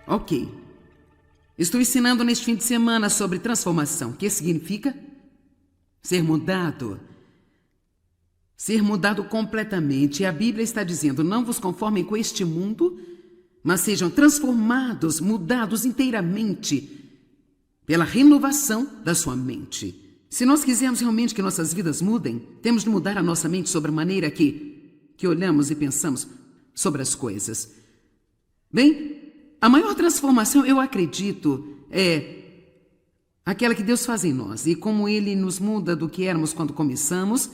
Ok. Estou ensinando neste fim de semana sobre transformação. O que significa? Ser mudado. Ser mudado completamente. E a Bíblia está dizendo, não vos conformem com este mundo, mas sejam transformados, mudados inteiramente pela renovação da sua mente. Se nós quisermos realmente que nossas vidas mudem, temos de mudar a nossa mente sobre a maneira que olhamos e pensamos sobre as coisas. Bem, a maior transformação, eu acredito, é aquela que Deus faz em nós. E como Ele nos muda do que éramos quando começamos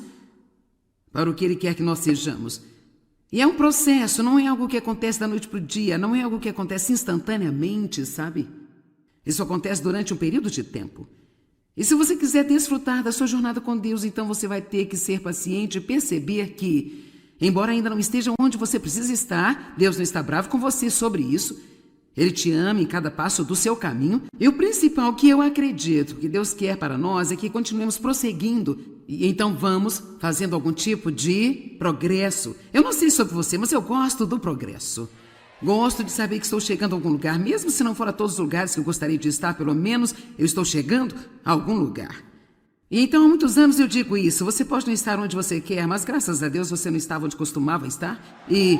para o que Ele quer que nós sejamos. E é um processo, não é algo que acontece da noite para o dia, não é algo que acontece instantaneamente, sabe? Isso acontece durante um período de tempo. E se você quiser desfrutar da sua jornada com Deus, então você vai ter que ser paciente e perceber que, embora ainda não esteja onde você precisa estar, Deus não está bravo com você sobre isso. Ele te ama em cada passo do seu caminho. E o principal que eu acredito que Deus quer para nós é que continuemos prosseguindo. E então vamos fazendo algum tipo de progresso. Eu não sei sobre você, mas eu gosto do progresso. Gosto de saber que estou chegando a algum lugar, mesmo se não for a todos os lugares que eu gostaria de estar, pelo menos eu estou chegando a algum lugar. E então há muitos anos eu digo isso, você pode não estar onde você quer, mas graças a Deus você não estava onde costumava estar. E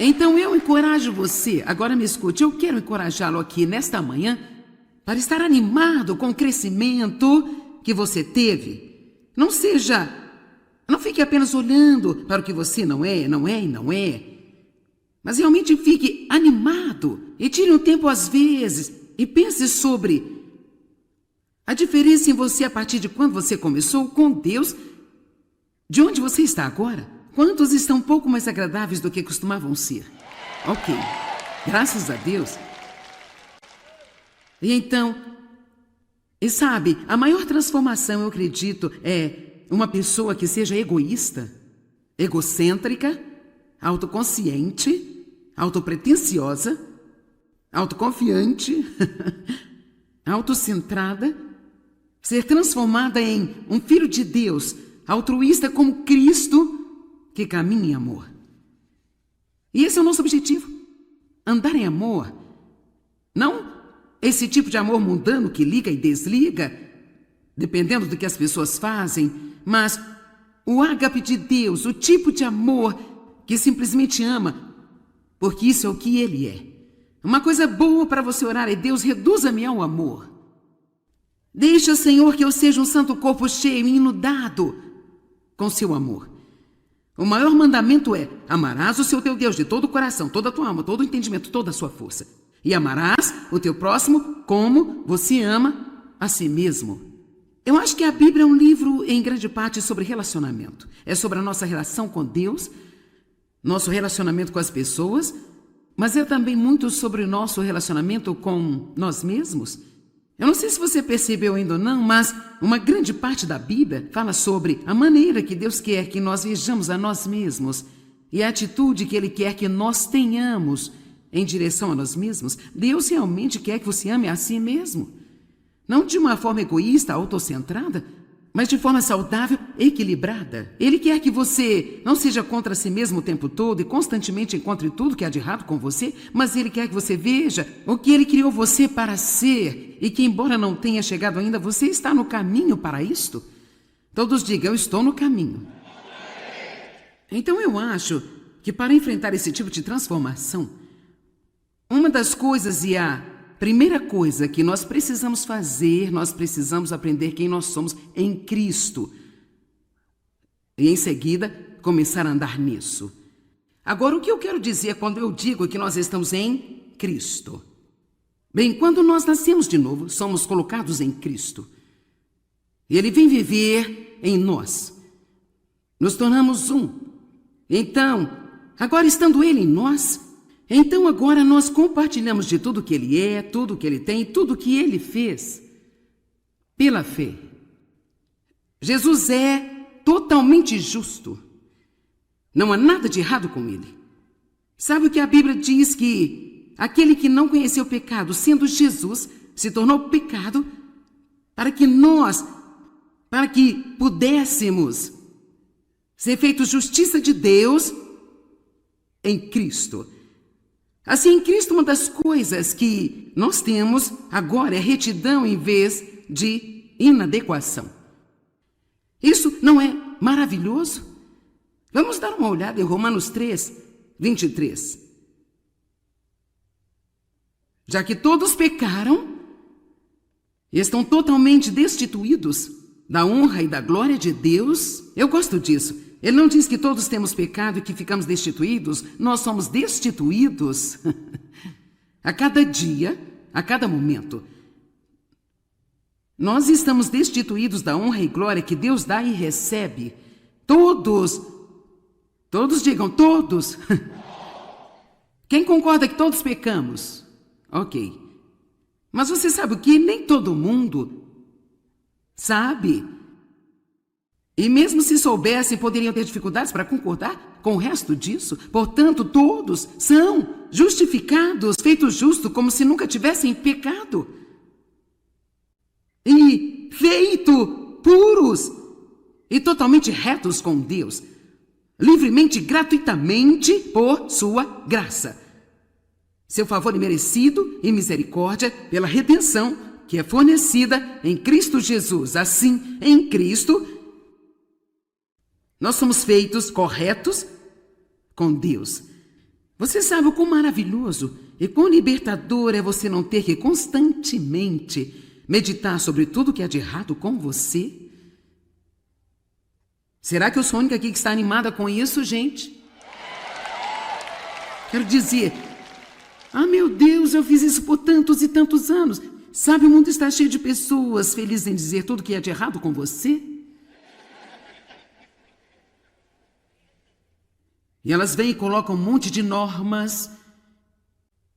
então eu encorajo você, agora me escute, eu quero encorajá-lo aqui nesta manhã para estar animado com o crescimento que você teve. Não fique apenas olhando para o que você não é. Mas realmente fique animado e tire um tempo às vezes e pense sobre a diferença em você a partir de quando você começou com Deus, de onde você está agora. Quantos estão um pouco mais agradáveis do que costumavam ser? Ok, graças a Deus. E então, e sabe, a maior transformação, eu acredito, é uma pessoa que seja egoísta, egocêntrica, autoconsciente, autopretensiosa, autoconfiante, autocentrada, ser transformada em um filho de Deus, altruísta como Cristo, que caminha em amor. E esse é o nosso objetivo, andar em amor. Não esse tipo de amor mundano que liga e desliga, dependendo do que as pessoas fazem, mas o ágape de Deus, o tipo de amor que simplesmente ama, porque isso é o que Ele é. Uma coisa boa para você orar é: Deus, reduza-me ao amor. Deixa, Senhor, que eu seja um santo corpo cheio e inundado com seu amor. O maior mandamento é: amarás o seu teu Deus de todo o coração, toda a tua alma, todo o entendimento, toda a sua força. E amarás o teu próximo como você ama a si mesmo. Eu acho que a Bíblia é um livro, em grande parte, sobre relacionamento. É sobre a nossa relação com Deus, nosso relacionamento com as pessoas, mas é também muito sobre o nosso relacionamento com nós mesmos. Eu não sei se você percebeu ainda ou não, mas uma grande parte da Bíblia fala sobre a maneira que Deus quer que nós vejamos a nós mesmos e a atitude que Ele quer que nós tenhamos em direção a nós mesmos. Deus realmente quer que você ame a si mesmo. Não de uma forma egoísta, autocentrada, mas de forma saudável, equilibrada. Ele quer que você não seja contra si mesmo o tempo todo e constantemente encontre tudo que há de errado com você, mas Ele quer que você veja o que Ele criou você para ser e que, embora não tenha chegado ainda, você está no caminho para isto. Todos digam: eu estou no caminho. Então eu acho que para enfrentar esse tipo de transformação, uma das coisas e a primeira coisa que nós precisamos fazer, nós precisamos aprender quem nós somos em Cristo. E em seguida, começar a andar nisso. Agora, o que eu quero dizer quando eu digo que nós estamos em Cristo? Bem, quando nós nascemos de novo, somos colocados em Cristo. E Ele vem viver em nós. Nos tornamos um. Então, agora estando Ele em nós, então agora nós compartilhamos de tudo que Ele é, tudo que Ele tem, tudo que Ele fez, pela fé. Jesus é totalmente justo. Não há nada de errado com Ele. Sabe o que a Bíblia diz? Que aquele que não conheceu o pecado, sendo Jesus, se tornou pecado para que pudéssemos ser feitos justiça de Deus em Cristo. Assim, em Cristo, uma das coisas que nós temos agora é retidão em vez de inadequação. Isso não é maravilhoso? Vamos dar uma olhada em Romanos 3, 23. Já que todos pecaram e estão totalmente destituídos da honra e da glória de Deus, eu gosto disso. Ele não diz que todos temos pecado e que ficamos destituídos, nós somos destituídos a cada dia, a cada momento. Nós estamos destituídos da honra e glória que Deus dá e recebe. Todos digam, todos. Quem concorda que todos pecamos? Ok. Mas você sabe o que? Nem todo mundo sabe. E mesmo se soubessem, poderiam ter dificuldades para concordar com o resto disso. Portanto, todos são justificados, feitos justos, como se nunca tivessem pecado. E feitos puros e totalmente retos com Deus, livremente, gratuitamente, por sua graça. Seu favor imerecido e misericórdia pela redenção que é fornecida em Cristo Jesus. Assim, em Cristo, nós somos feitos corretos com Deus. Você sabe o quão maravilhoso e quão libertador é você não ter que constantemente meditar sobre tudo que há de errado com você? Será que eu sou a única aqui que está animada com isso, gente? Quero dizer, meu Deus, eu fiz isso por tantos e tantos anos. Sabe, o mundo está cheio de pessoas felizes em dizer tudo que há de errado com você. E elas vêm e colocam um monte de normas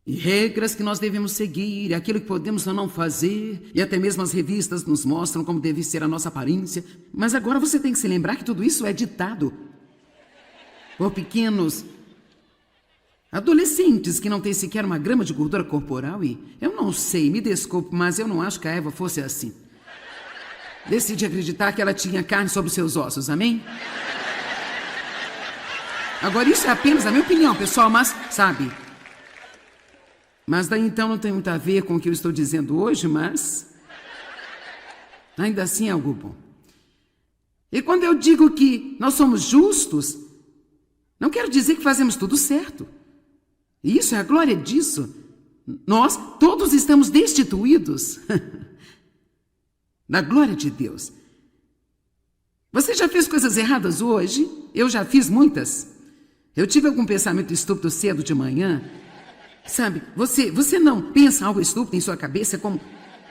e regras que nós devemos seguir, aquilo que podemos ou não fazer, e até mesmo as revistas nos mostram como deve ser a nossa aparência. Mas agora você tem que se lembrar que tudo isso é ditado por pequenos adolescentes que não têm sequer uma grama de gordura corporal e eu não sei, me desculpe, mas eu não acho que a Eva fosse assim. Decidi acreditar que ela tinha carne sobre os seus ossos, amém? Agora, isso é apenas a minha opinião, pessoal, mas, sabe? Mas daí então não tem muito a ver com o que eu estou dizendo hoje, mas ainda assim é algo bom. E quando eu digo que nós somos justos, não quero dizer que fazemos tudo certo. E isso é a glória disso. Nós todos estamos destituídos da glória de Deus. Você já fez coisas erradas hoje? Eu já fiz muitas. Eu tive algum pensamento estúpido cedo de manhã. Sabe, você não pensa algo estúpido em sua cabeça como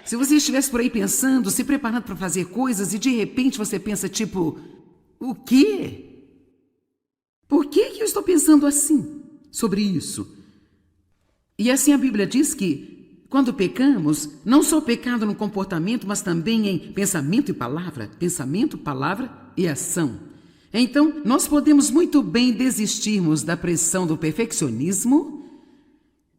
se você estivesse por aí pensando, se preparando para fazer coisas e de repente você pensa tipo, o quê? Por que eu estou pensando assim sobre isso? E assim a Bíblia diz que quando pecamos, não só pecado no comportamento, mas também em pensamento e palavra e ação. Então, nós podemos muito bem desistirmos da pressão do perfeccionismo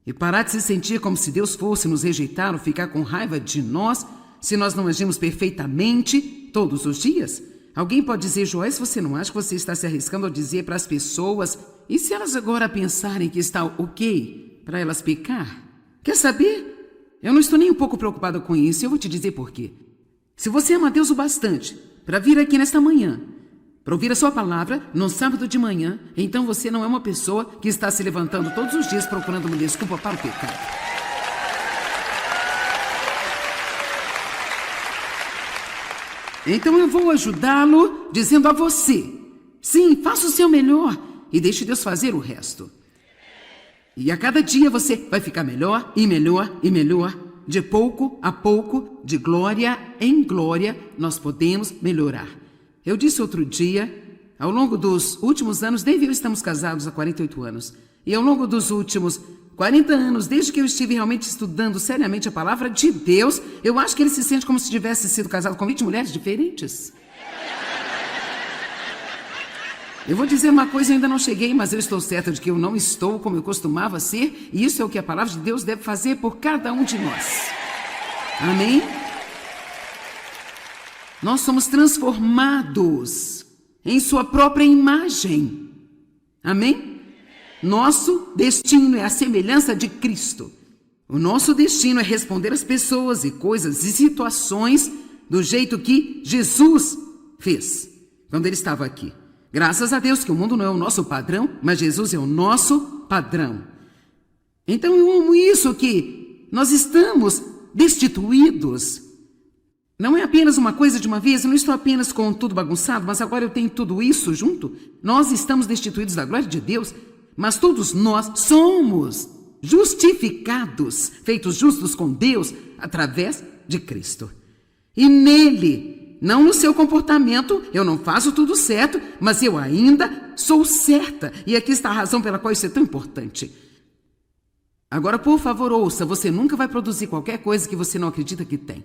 e parar de se sentir como se Deus fosse nos rejeitar ou ficar com raiva de nós se nós não agimos perfeitamente todos os dias. Alguém pode dizer, Joyce, você não acha que você está se arriscando a dizer para as pessoas, e se elas agora pensarem que está ok para elas pecar? Quer saber? Eu não estou nem um pouco preocupada com isso e eu vou te dizer por quê. Se você ama Deus o bastante para vir aqui nesta manhã, para ouvir a sua palavra no sábado de manhã, então você não é uma pessoa que está se levantando todos os dias procurando uma desculpa para o pecado. Então eu vou ajudá-lo dizendo a você, sim, faça o seu melhor e deixe Deus fazer o resto. E a cada dia você vai ficar melhor e melhor e melhor. De pouco a pouco, de glória em glória, nós podemos melhorar. Eu disse outro dia, ao longo dos últimos anos, Dave e eu estamos casados há 48 anos, e ao longo dos últimos 40 anos, desde que eu estive realmente estudando seriamente a palavra de Deus, eu acho que ele se sente como se tivesse sido casado com 20 mulheres diferentes. Eu vou dizer uma coisa, eu ainda não cheguei, mas eu estou certa de que eu não estou como eu costumava ser, e isso é o que a palavra de Deus deve fazer por cada um de nós. Amém? Nós somos transformados em sua própria imagem. Amém? Nosso destino é a semelhança de Cristo. O nosso destino é responder às pessoas e coisas e situações do jeito que Jesus fez quando ele estava aqui. Graças a Deus que o mundo não é o nosso padrão, mas Jesus é o nosso padrão. Então eu amo isso, que nós estamos destituídos. Não é apenas uma coisa de uma vez, eu não estou apenas com tudo bagunçado, mas agora eu tenho tudo isso junto. Nós estamos destituídos da glória de Deus, mas todos nós somos justificados, feitos justos com Deus, através de Cristo. E nele, não no seu comportamento, eu não faço tudo certo, mas eu ainda sou certa. E aqui está a razão pela qual isso é tão importante. Agora, por favor, ouça, você nunca vai produzir qualquer coisa que você não acredita que tem.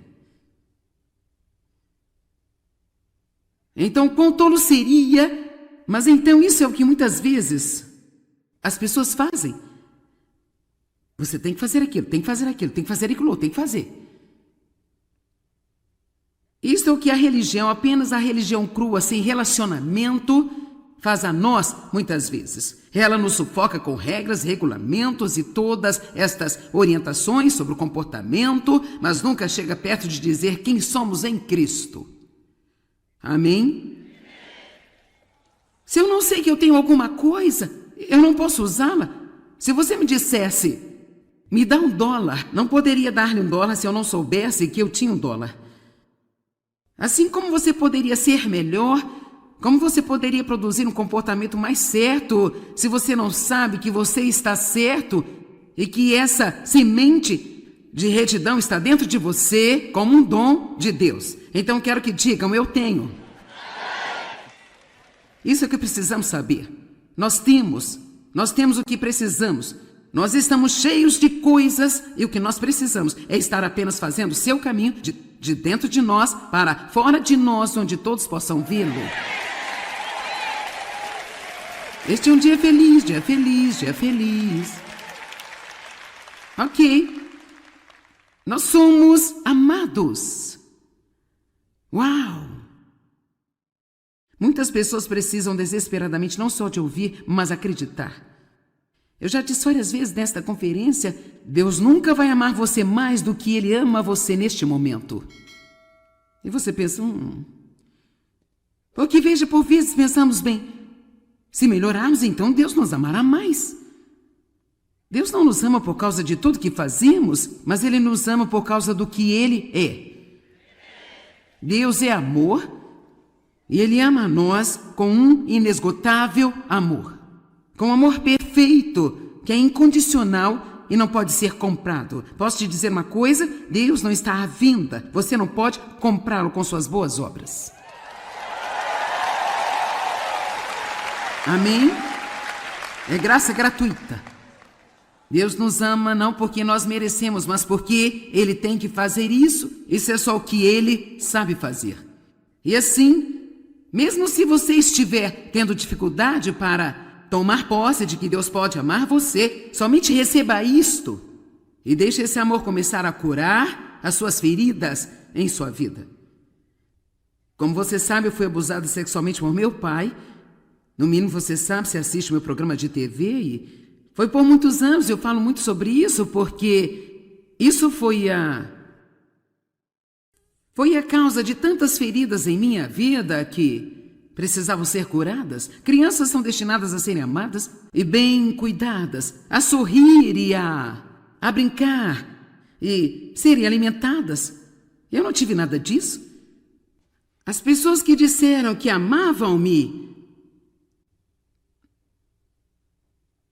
Então, quão tolo seria, mas então isso é o que muitas vezes as pessoas fazem. Você tem que fazer aquilo, tem que fazer aquilo, tem que fazer aquilo, tem que fazer. Isto é o que a religião, apenas a religião crua, sem relacionamento, faz a nós muitas vezes. Ela nos sufoca com regras, regulamentos e todas estas orientações sobre o comportamento, mas nunca chega perto de dizer quem somos em Cristo. Amém? Se eu não sei que eu tenho alguma coisa, eu não posso usá-la. Se você me dissesse, me dá $1, não poderia dar-lhe $1 se eu não soubesse que eu tinha $1. Assim como você poderia ser melhor, como você poderia produzir um comportamento mais certo se você não sabe que você está certo e que essa semente de retidão está dentro de você como um dom de Deus. Então quero que digam, eu tenho. Isso é o que precisamos saber. Nós temos o que precisamos. Nós estamos cheios de coisas e o que nós precisamos é estar apenas fazendo o seu caminho de dentro de nós para fora de nós, onde todos possam vê-lo. Este é um dia feliz, dia feliz, dia feliz. Ok. Nós somos amados. Uau! Muitas pessoas precisam desesperadamente não só de ouvir, mas acreditar. Eu já disse várias vezes nesta conferência, Deus nunca vai amar você mais do que Ele ama você neste momento. E você pensa, Porque veja, por vezes pensamos bem, se melhorarmos, então Deus nos amará mais. Deus não nos ama por causa de tudo que fazemos, mas Ele nos ama por causa do que Ele é. Deus é amor e Ele ama a nós com um inesgotável amor. Com um amor perfeito, que é incondicional e não pode ser comprado. Posso te dizer uma coisa? Deus não está à venda. Você não pode comprá-lo com suas boas obras. Amém? É graça gratuita. Deus nos ama não porque nós merecemos, mas porque Ele tem que fazer isso. Isso é só o que Ele sabe fazer. E assim, mesmo se você estiver tendo dificuldade para tomar posse de que Deus pode amar você, somente receba isto e deixe esse amor começar a curar as suas feridas em sua vida. Como você sabe, eu fui abusada sexualmente por meu pai. No mínimo você sabe, se assiste meu programa de TV, e foi por muitos anos. Eu falo muito sobre isso porque isso foi a causa de tantas feridas em minha vida que precisavam ser curadas. Crianças são destinadas a serem amadas e bem cuidadas, a sorrir e a brincar e serem alimentadas. Eu não tive nada disso. As pessoas que disseram que amavam-me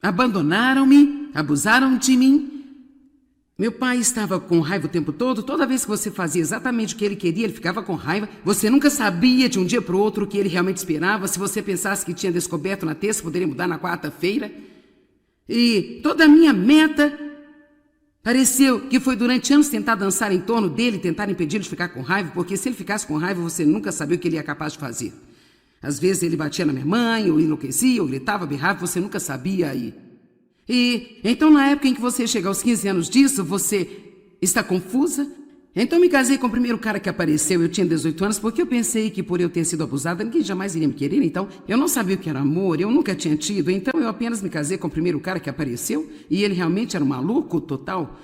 abandonaram-me, abusaram de mim. Meu pai estava com raiva o tempo todo. Toda vez que você fazia exatamente o que ele queria, ele ficava com raiva. Você nunca sabia de um dia para o outro o que ele realmente esperava. Se você pensasse que tinha descoberto na terça, poderia mudar na quarta-feira. E toda a minha meta pareceu que foi durante anos tentar dançar em torno dele, tentar impedir ele de ficar com raiva, porque se ele ficasse com raiva, você nunca sabia o que ele ia capaz de fazer. Às vezes ele batia na minha mãe, ou enlouquecia, ou gritava, berrava, você nunca sabia aí. E então, na época em que você chega aos 15 anos disso, você está confusa Então me casei com o primeiro cara que apareceu. Eu tinha 18 anos porque eu pensei que por eu ter sido abusada, ninguém jamais iria me querer. Então eu não sabia o que era amor, eu nunca tinha tido. Então eu apenas me casei com o primeiro cara que apareceu e ele realmente era um maluco total.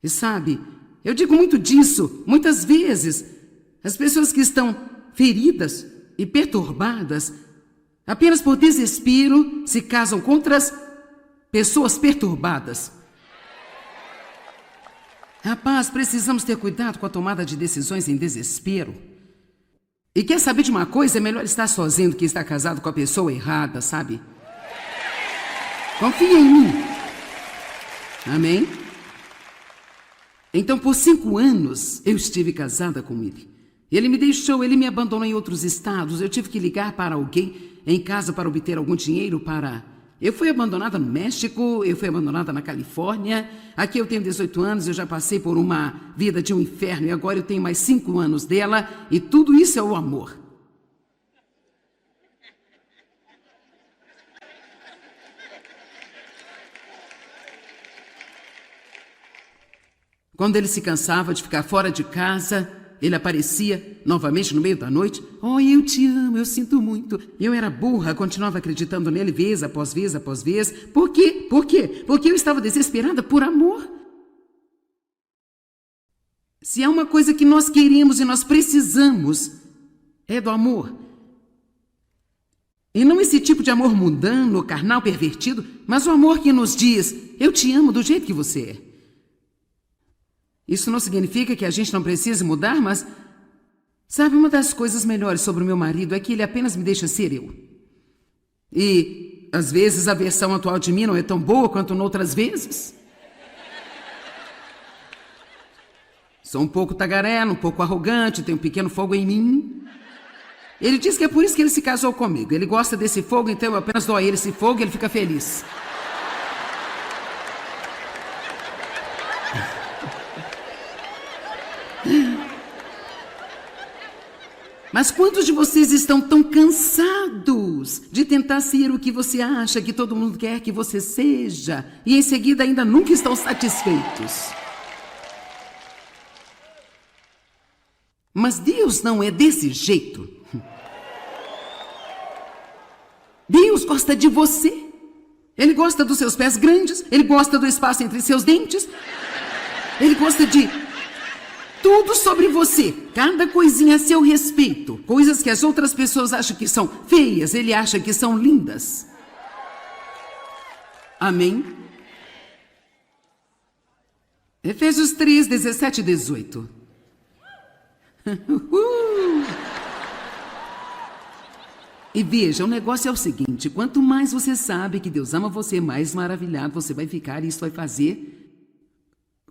E sabe, eu digo muito disso. Muitas vezes as pessoas que estão feridas e perturbadas apenas por desespero se casam com outras pessoas perturbadas. Rapaz, precisamos ter cuidado com a tomada de decisões em desespero. E quer saber de uma coisa? É melhor estar sozinho do que estar casado com a pessoa errada, sabe? Confia em mim. Amém? Então, por 5 anos, eu estive casada com ele. Ele me deixou, ele me abandonou em outros estados. Eu tive que ligar para alguém em casa para obter algum dinheiro para... Eu fui abandonada no México, eu fui abandonada na Califórnia. Aqui eu tenho 18 anos, eu já passei por uma vida de um inferno e agora eu tenho mais 5 anos dela e tudo isso é o amor. Quando ele se cansava de ficar fora de casa, ele aparecia novamente no meio da noite. Oh, eu te amo, eu sinto muito. Eu era burra, continuava acreditando nele vez após vez após vez. Por quê? Por quê? Porque eu estava desesperada por amor. Se há uma coisa que nós queremos e nós precisamos, é do amor. E não esse tipo de amor mundano, carnal, pervertido, mas o amor que nos diz, eu te amo do jeito que você é. Isso não significa que a gente não precise mudar, mas... Sabe, uma das coisas melhores sobre o meu marido é que ele apenas me deixa ser eu. E, às vezes, a versão atual de mim não é tão boa quanto noutras vezes. Sou um pouco tagarela, um pouco arrogante, tenho um pequeno fogo em mim. Ele diz que é por isso que ele se casou comigo. Ele gosta desse fogo, então eu apenas dou a ele esse fogo e ele fica feliz. Mas quantos de vocês estão tão cansados de tentar ser o que você acha que todo mundo quer que você seja e em seguida ainda nunca estão satisfeitos? Mas Deus não é desse jeito. Deus gosta de você. Ele gosta dos seus pés grandes, ele gosta do espaço entre seus dentes, ele gosta de tudo sobre você, cada coisinha a seu respeito. Coisas que as outras pessoas acham que são feias, ele acha que são lindas. Amém? Efésios 3, 17 e 18. E veja, o negócio é o seguinte, quanto mais você sabe que Deus ama você, mais maravilhado você vai ficar, e isso vai fazer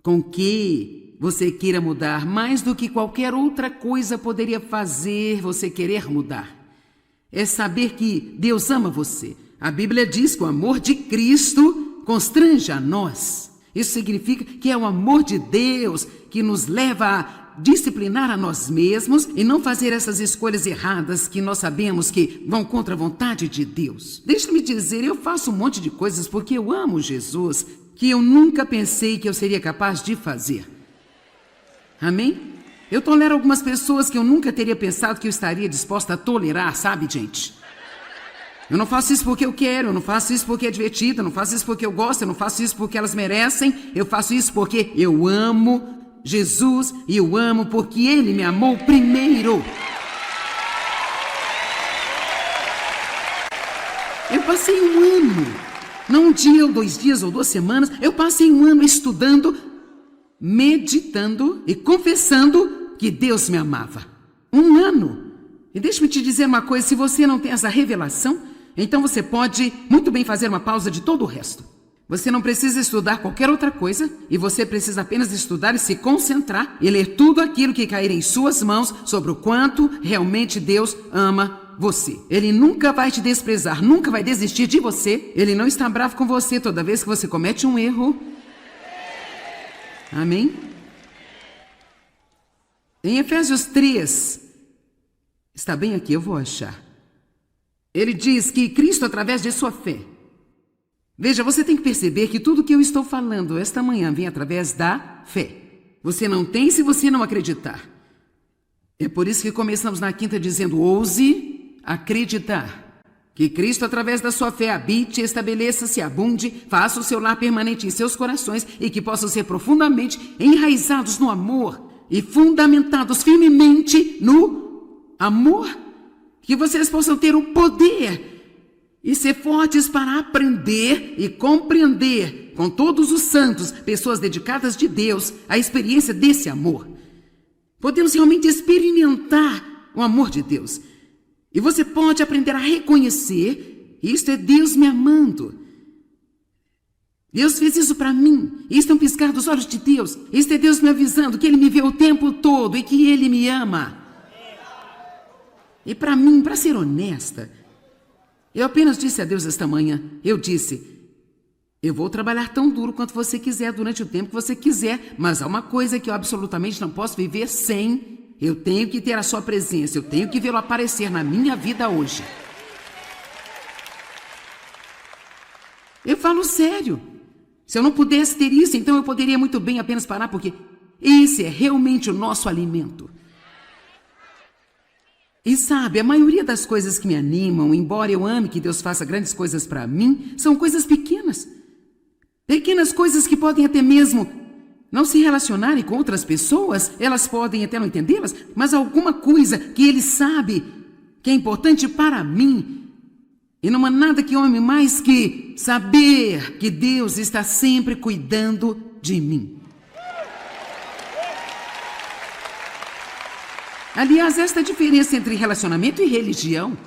com que você queira mudar mais do que qualquer outra coisa poderia fazer você querer mudar. É saber que Deus ama você. A Bíblia diz que o amor de Cristo constrange a nós. Isso significa que é o amor de Deus que nos leva a disciplinar a nós mesmos e não fazer essas escolhas erradas que nós sabemos que vão contra a vontade de Deus. Deixa-me dizer, eu faço um monte de coisas porque eu amo Jesus, que eu nunca pensei que eu seria capaz de fazer. Amém? Eu tolero algumas pessoas que eu nunca teria pensado que eu estaria disposta a tolerar, sabe, gente? Eu não faço isso porque eu quero, eu não faço isso porque é divertido, eu não faço isso porque eu gosto, eu não faço isso porque elas merecem, eu faço isso porque eu amo Jesus e eu amo porque Ele me amou primeiro. Eu passei um ano, não um dia ou 2 dias ou 2 semanas, eu passei um ano estudando, meditando e confessando que Deus me amava. Um ano. E deixa-me te dizer uma coisa, se você não tem essa revelação, então você pode muito bem fazer uma pausa de todo o resto. Você não precisa estudar qualquer outra coisa e você precisa apenas estudar e se concentrar e ler tudo aquilo que cair em suas mãos sobre o quanto realmente Deus ama você. Ele nunca vai te desprezar, nunca vai desistir de você. Ele não está bravo com você toda vez que você comete um erro. Amém? Em Efésios 3, está bem aqui, eu vou achar. Ele diz que Cristo, através de sua fé. Veja, você tem que perceber que tudo que eu estou falando esta manhã vem através da fé. Você não tem se você não acreditar. É por isso que começamos na quinta dizendo: ouse acreditar. Que Cristo, através da sua fé, habite, estabeleça-se, abunde, faça o seu lar permanente em seus corações e que possam ser profundamente enraizados no amor e fundamentados firmemente no amor. Que vocês possam ter o poder e ser fortes para aprender e compreender com todos os santos, pessoas dedicadas de Deus, a experiência desse amor. Podemos realmente experimentar o amor de Deus. E você pode aprender a reconhecer: isto é Deus me amando. Deus fez isso para mim. Isto é um piscar dos olhos de Deus. Isto é Deus me avisando que Ele me vê o tempo todo e que Ele me ama. E para mim, para ser honesta, eu apenas disse a Deus esta manhã, eu disse: eu vou trabalhar tão duro quanto você quiser, durante o tempo que você quiser, mas há uma coisa que eu absolutamente não posso viver sem. Eu tenho que ter a sua presença, eu tenho que vê-lo aparecer na minha vida hoje. Eu falo sério. Se eu não pudesse ter isso, então eu poderia muito bem apenas parar, porque esse é realmente o nosso alimento. E sabe, a maioria das coisas que me animam, embora eu ame que Deus faça grandes coisas para mim, são coisas pequenas. Pequenas coisas que podem até mesmo não se relacionarem com outras pessoas, elas podem até não entendê-las, mas alguma coisa que Ele sabe que é importante para mim. E não há nada que eu ame mais que saber que Deus está sempre cuidando de mim. Aliás, esta é a diferença entre relacionamento e religião.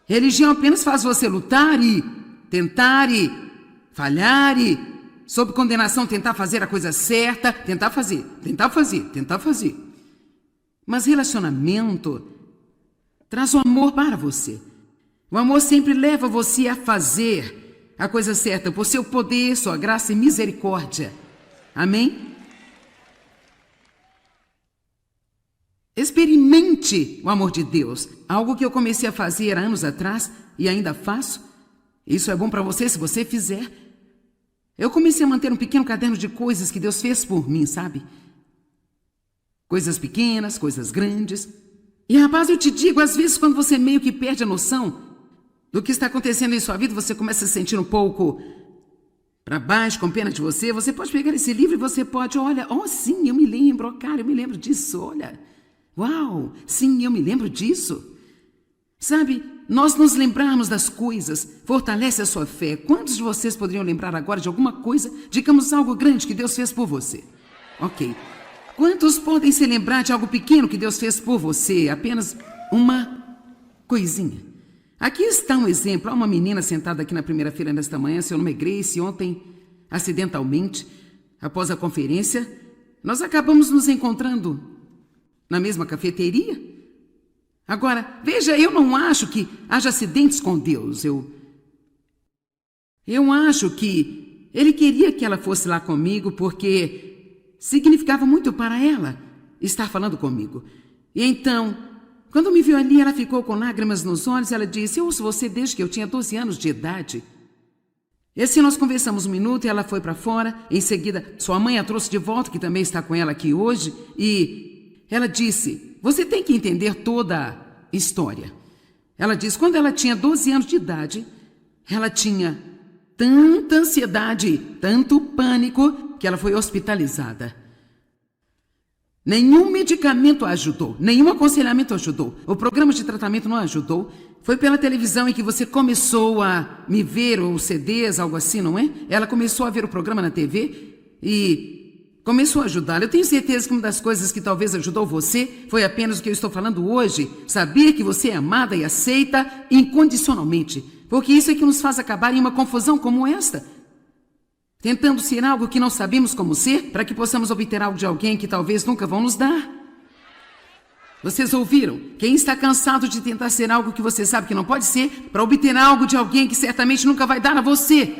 Religião apenas faz você lutar e tentar e falhar e, sob condenação, tentar fazer a coisa certa, tentar fazer. Mas relacionamento traz o amor para você. O amor sempre leva você a fazer a coisa certa por seu poder, sua graça e misericórdia. Amém? Experimente o amor de Deus. Algo que eu comecei a fazer há anos atrás e ainda faço. Isso é bom para você se você fizer. Eu comecei a manter um pequeno caderno de coisas que Deus fez por mim, sabe? Coisas pequenas, coisas grandes. E rapaz, eu te digo, às vezes quando você meio que perde a noção do que está acontecendo em sua vida, você começa a se sentir um pouco para baixo, com pena de você. Você pode pegar esse livro e você pode, olha, sim, eu me lembro, cara, eu me lembro disso, olha. Uau, sim, eu me lembro disso. Sabe, nós nos lembrarmos das coisas fortalece a sua fé. Quantos de vocês poderiam lembrar agora de alguma coisa, digamos algo grande que Deus fez por você? Ok. Quantos podem se lembrar de algo pequeno que Deus fez por você? Apenas uma coisinha. Aqui está um exemplo. Há uma menina sentada aqui na primeira fila nesta manhã. Seu nome é Grace. Ontem, acidentalmente, após a conferência, nós acabamos nos encontrando na mesma cafeteria. Agora, veja, eu não acho que haja acidentes com Deus. Eu acho que Ele queria que ela fosse lá comigo porque significava muito para ela estar falando comigo. E então, quando me viu ali, ela ficou com lágrimas nos olhos. Ela disse: eu ouço você desde que eu tinha 12 anos de idade. E assim nós conversamos um minuto e ela foi para fora. Em seguida, sua mãe a trouxe de volta, que também está com ela aqui hoje. E ela disse: você tem que entender toda a história. Ela disse: quando ela tinha 12 anos de idade, ela tinha tanta ansiedade, tanto pânico, que ela foi hospitalizada. Nenhum medicamento ajudou, nenhum aconselhamento ajudou, o programa de tratamento não ajudou. Foi pela televisão em que você começou a me ver, ou CDs, algo assim, não é? Ela começou a ver o programa na TV e começou a ajudá-la. Eu tenho certeza que uma das coisas que talvez ajudou você foi apenas o que eu estou falando hoje, saber que você é amada e aceita incondicionalmente, porque isso é que nos faz acabar em uma confusão como esta, tentando ser algo que não sabemos como ser, para que possamos obter algo de alguém que talvez nunca vão nos dar. Vocês ouviram? Quem está cansado de tentar ser algo que você sabe que não pode ser, para obter algo de alguém que certamente nunca vai dar a você.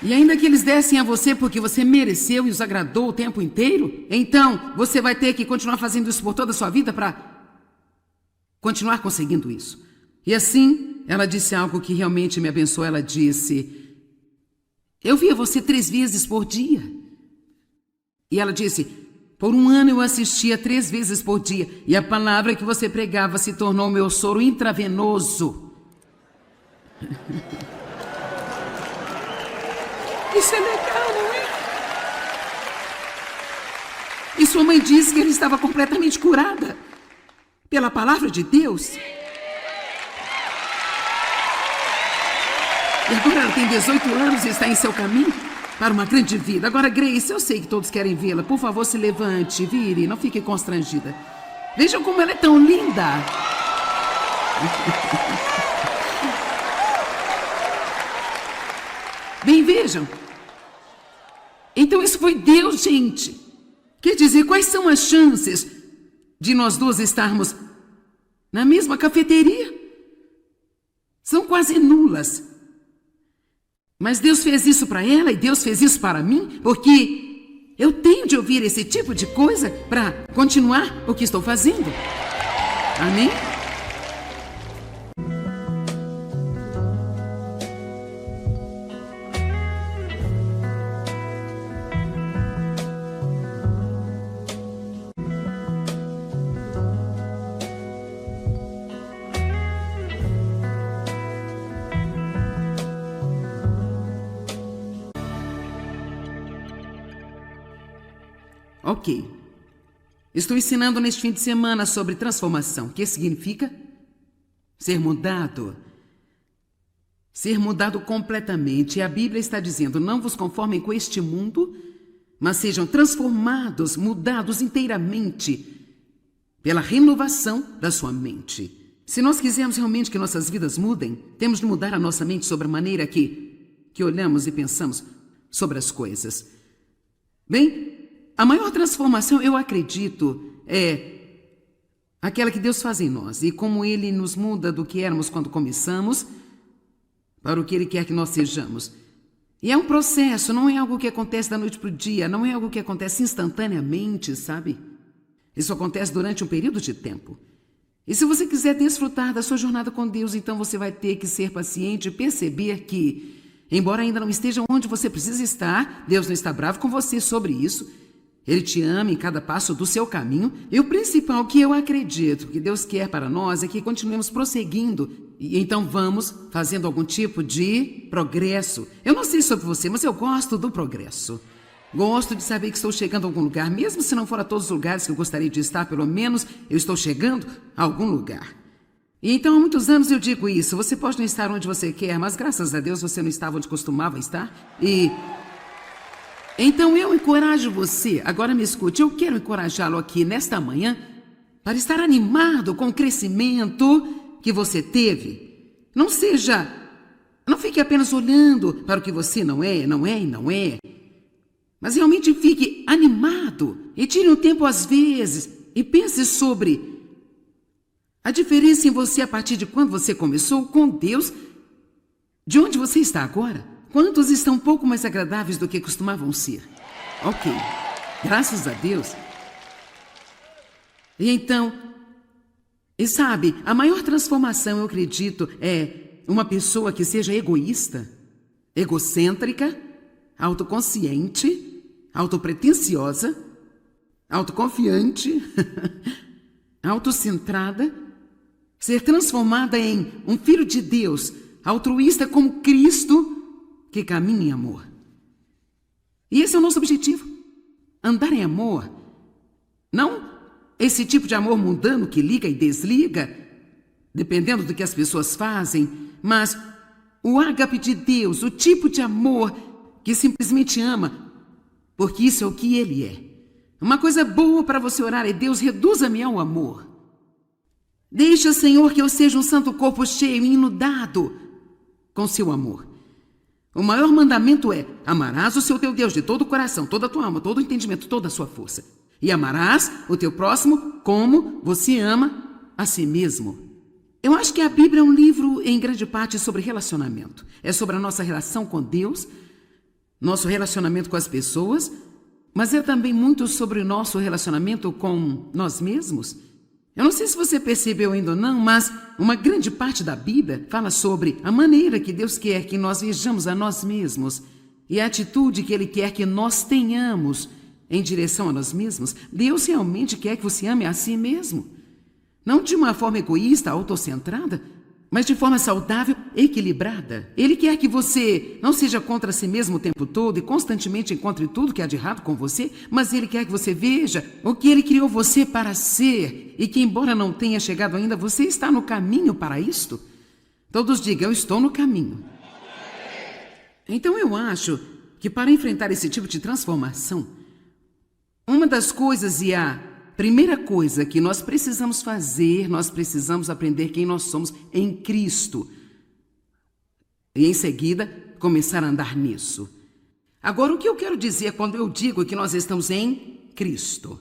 E ainda que eles dessem a você porque você mereceu e os agradou o tempo inteiro, então você vai ter que continuar fazendo isso por toda a sua vida para continuar conseguindo isso. E assim, ela disse algo que realmente me abençoou. Ela disse: Eu via você 3 vezes por dia. E ela disse: por 1 ano eu assistia 3 vezes por dia. E a palavra que você pregava se tornou meu soro intravenoso. Isso é legal, não é? E sua mãe disse que ele estava completamente curada pela palavra de Deus. E agora ela tem 18 anos e está em seu caminho para uma grande vida. Agora, Grace, eu sei que todos querem vê-la. Por favor, se levante, vire, não fique constrangida. Vejam como ela é tão linda. Bem, vejam. Então isso foi Deus, gente. Quer dizer, quais são as chances de nós 2 estarmos na mesma cafeteria? São quase nulas. Mas Deus fez isso para ela e Deus fez isso para mim, porque eu tenho de ouvir esse tipo de coisa para continuar o que estou fazendo. Amém? Ok. Estou ensinando neste fim de semana sobre transformação. O que significa? Ser mudado. Ser mudado completamente. E a Bíblia está dizendo: não vos conformem com este mundo, mas sejam transformados, mudados inteiramente pela renovação da sua mente. Se nós quisermos realmente que nossas vidas mudem, temos de mudar a nossa mente sobre a maneira que olhamos e pensamos sobre as coisas. Bem, a maior transformação, eu acredito, é aquela que Deus faz em nós e como Ele nos muda do que éramos quando começamos para o que Ele quer que nós sejamos. E é um processo, não é algo que acontece da noite para o dia, não é algo que acontece instantaneamente, sabe? Isso acontece durante um período de tempo. E se você quiser desfrutar da sua jornada com Deus, então você vai ter que ser paciente e perceber que, embora ainda não esteja onde você precisa estar, Deus não está bravo com você sobre isso. Ele te ama em cada passo do seu caminho. E o principal que eu acredito que Deus quer para nós é que continuemos prosseguindo. E então vamos fazendo algum tipo de progresso. Eu não sei sobre você, mas eu gosto do progresso. Gosto de saber que estou chegando a algum lugar. Mesmo se não for a todos os lugares que eu gostaria de estar, pelo menos eu estou chegando a algum lugar. E então há muitos anos eu digo isso. Você pode não estar onde você quer, mas graças a Deus você não estava onde costumava estar. Então eu encorajo você, agora me escute, eu quero encorajá-lo aqui nesta manhã para estar animado com o crescimento que você teve. Não fique apenas olhando para o que você não é, mas realmente fique animado e tire um tempo às vezes e pense sobre a diferença em você a partir de quando você começou com Deus, de onde você está agora. Quantos estão um pouco mais agradáveis do que costumavam ser? Ok, graças a Deus. E então, e sabe, a maior transformação, eu acredito, é uma pessoa que seja egoísta, egocêntrica, autoconsciente, autopretensiosa, autoconfiante, autocentrada, ser transformada em um filho de Deus, altruísta como Cristo, que caminha em amor. E esse é o nosso objetivo. Andar em amor. Não esse tipo de amor mundano que liga e desliga, dependendo do que as pessoas fazem, mas o ágape de Deus, o tipo de amor que simplesmente ama, porque isso é o que Ele é. Uma coisa boa para você orar é: Deus, reduza-me ao amor. Deixa, Senhor, que eu seja um santo corpo cheio e inundado com seu amor. O maior mandamento é: amarás o seu teu Deus de todo o coração, toda a tua alma, todo o entendimento, toda a sua força. E amarás o teu próximo como você ama a si mesmo. Eu acho que a Bíblia é um livro, em grande parte, sobre relacionamento. É sobre a nossa relação com Deus, nosso relacionamento com as pessoas, mas é também muito sobre o nosso relacionamento com nós mesmos. Eu não sei se você percebeu ainda ou não, mas uma grande parte da Bíblia fala sobre a maneira que Deus quer que nós vejamos a nós mesmos. e a atitude que Ele quer que nós tenhamos em direção a nós mesmos. Deus realmente quer que você ame a si mesmo. Não de uma forma egoísta, autocentrada, mas de forma saudável, equilibrada. Ele quer que você não seja contra si mesmo o tempo todo e constantemente encontre tudo que há de errado com você, mas Ele quer que você veja o que Ele criou você para ser e que, embora não tenha chegado ainda, você está no caminho para isto. Todos digam, eu estou no caminho. Então eu acho que para enfrentar esse tipo de transformação, uma das coisas e a primeira coisa que nós precisamos fazer, nós precisamos aprender quem nós somos em Cristo. E em seguida, começar a andar nisso. Agora, o que eu quero dizer quando eu digo que nós estamos em Cristo?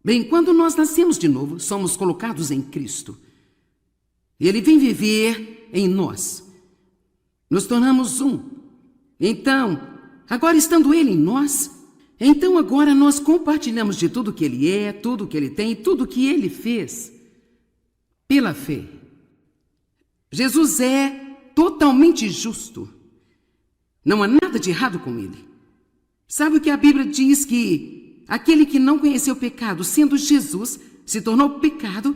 Bem, quando nós nascemos de novo, somos colocados em Cristo. Ele vem viver em nós. Nos tornamos um. Então, agora estando Ele em nós, então agora nós compartilhamos de tudo que Ele é, tudo que Ele tem, tudo que Ele fez, pela fé. Jesus é totalmente justo. Não há nada de errado com Ele. Sabe o que a Bíblia diz? Que aquele que não conheceu o pecado, sendo Jesus, se tornou pecado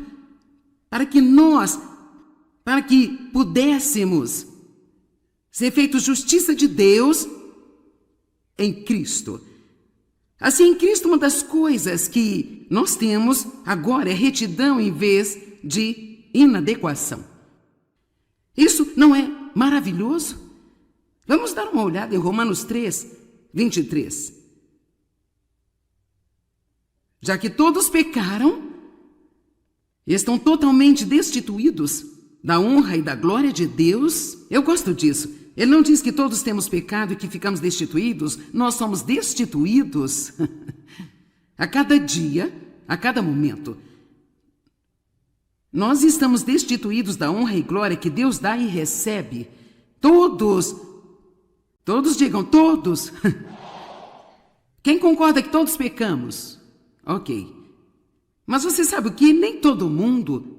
para que pudéssemos ser feitos justiça de Deus em Cristo. Assim, em Cristo, uma das coisas que nós temos agora é retidão em vez de inadequação. Isso não é maravilhoso? Vamos dar uma olhada em Romanos 3, 23. Já que todos pecaram e estão totalmente destituídos da honra e da glória de Deus, eu gosto disso. Ele não diz que todos temos pecado e que ficamos destituídos. Nós somos destituídos a cada dia, a cada momento. Nós estamos destituídos da honra e glória que Deus dá e recebe. Todos digam, todos. Quem concorda que todos pecamos? Ok. Mas você sabe o que? Nem todo mundo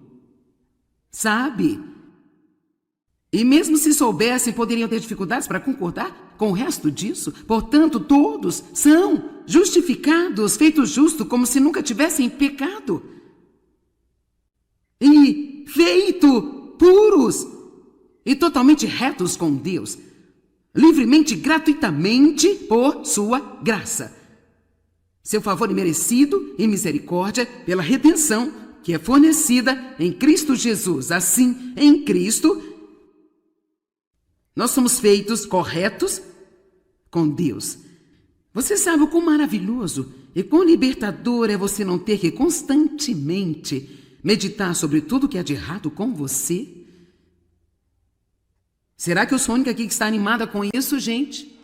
sabe. E mesmo se soubessem, poderiam ter dificuldades para concordar com o resto disso. Portanto, todos são justificados, feitos justos, como se nunca tivessem pecado. E feitos puros e totalmente retos com Deus. Livremente, gratuitamente, por sua graça. Seu favor imerecido e misericórdia pela redenção que é fornecida em Cristo Jesus. Assim, em Cristo, nós somos feitos corretos com Deus. Você sabe o quão maravilhoso e quão libertador é você não ter que constantemente meditar sobre tudo que há de errado com você? Será que eu sou a única aqui que está animada com isso, gente?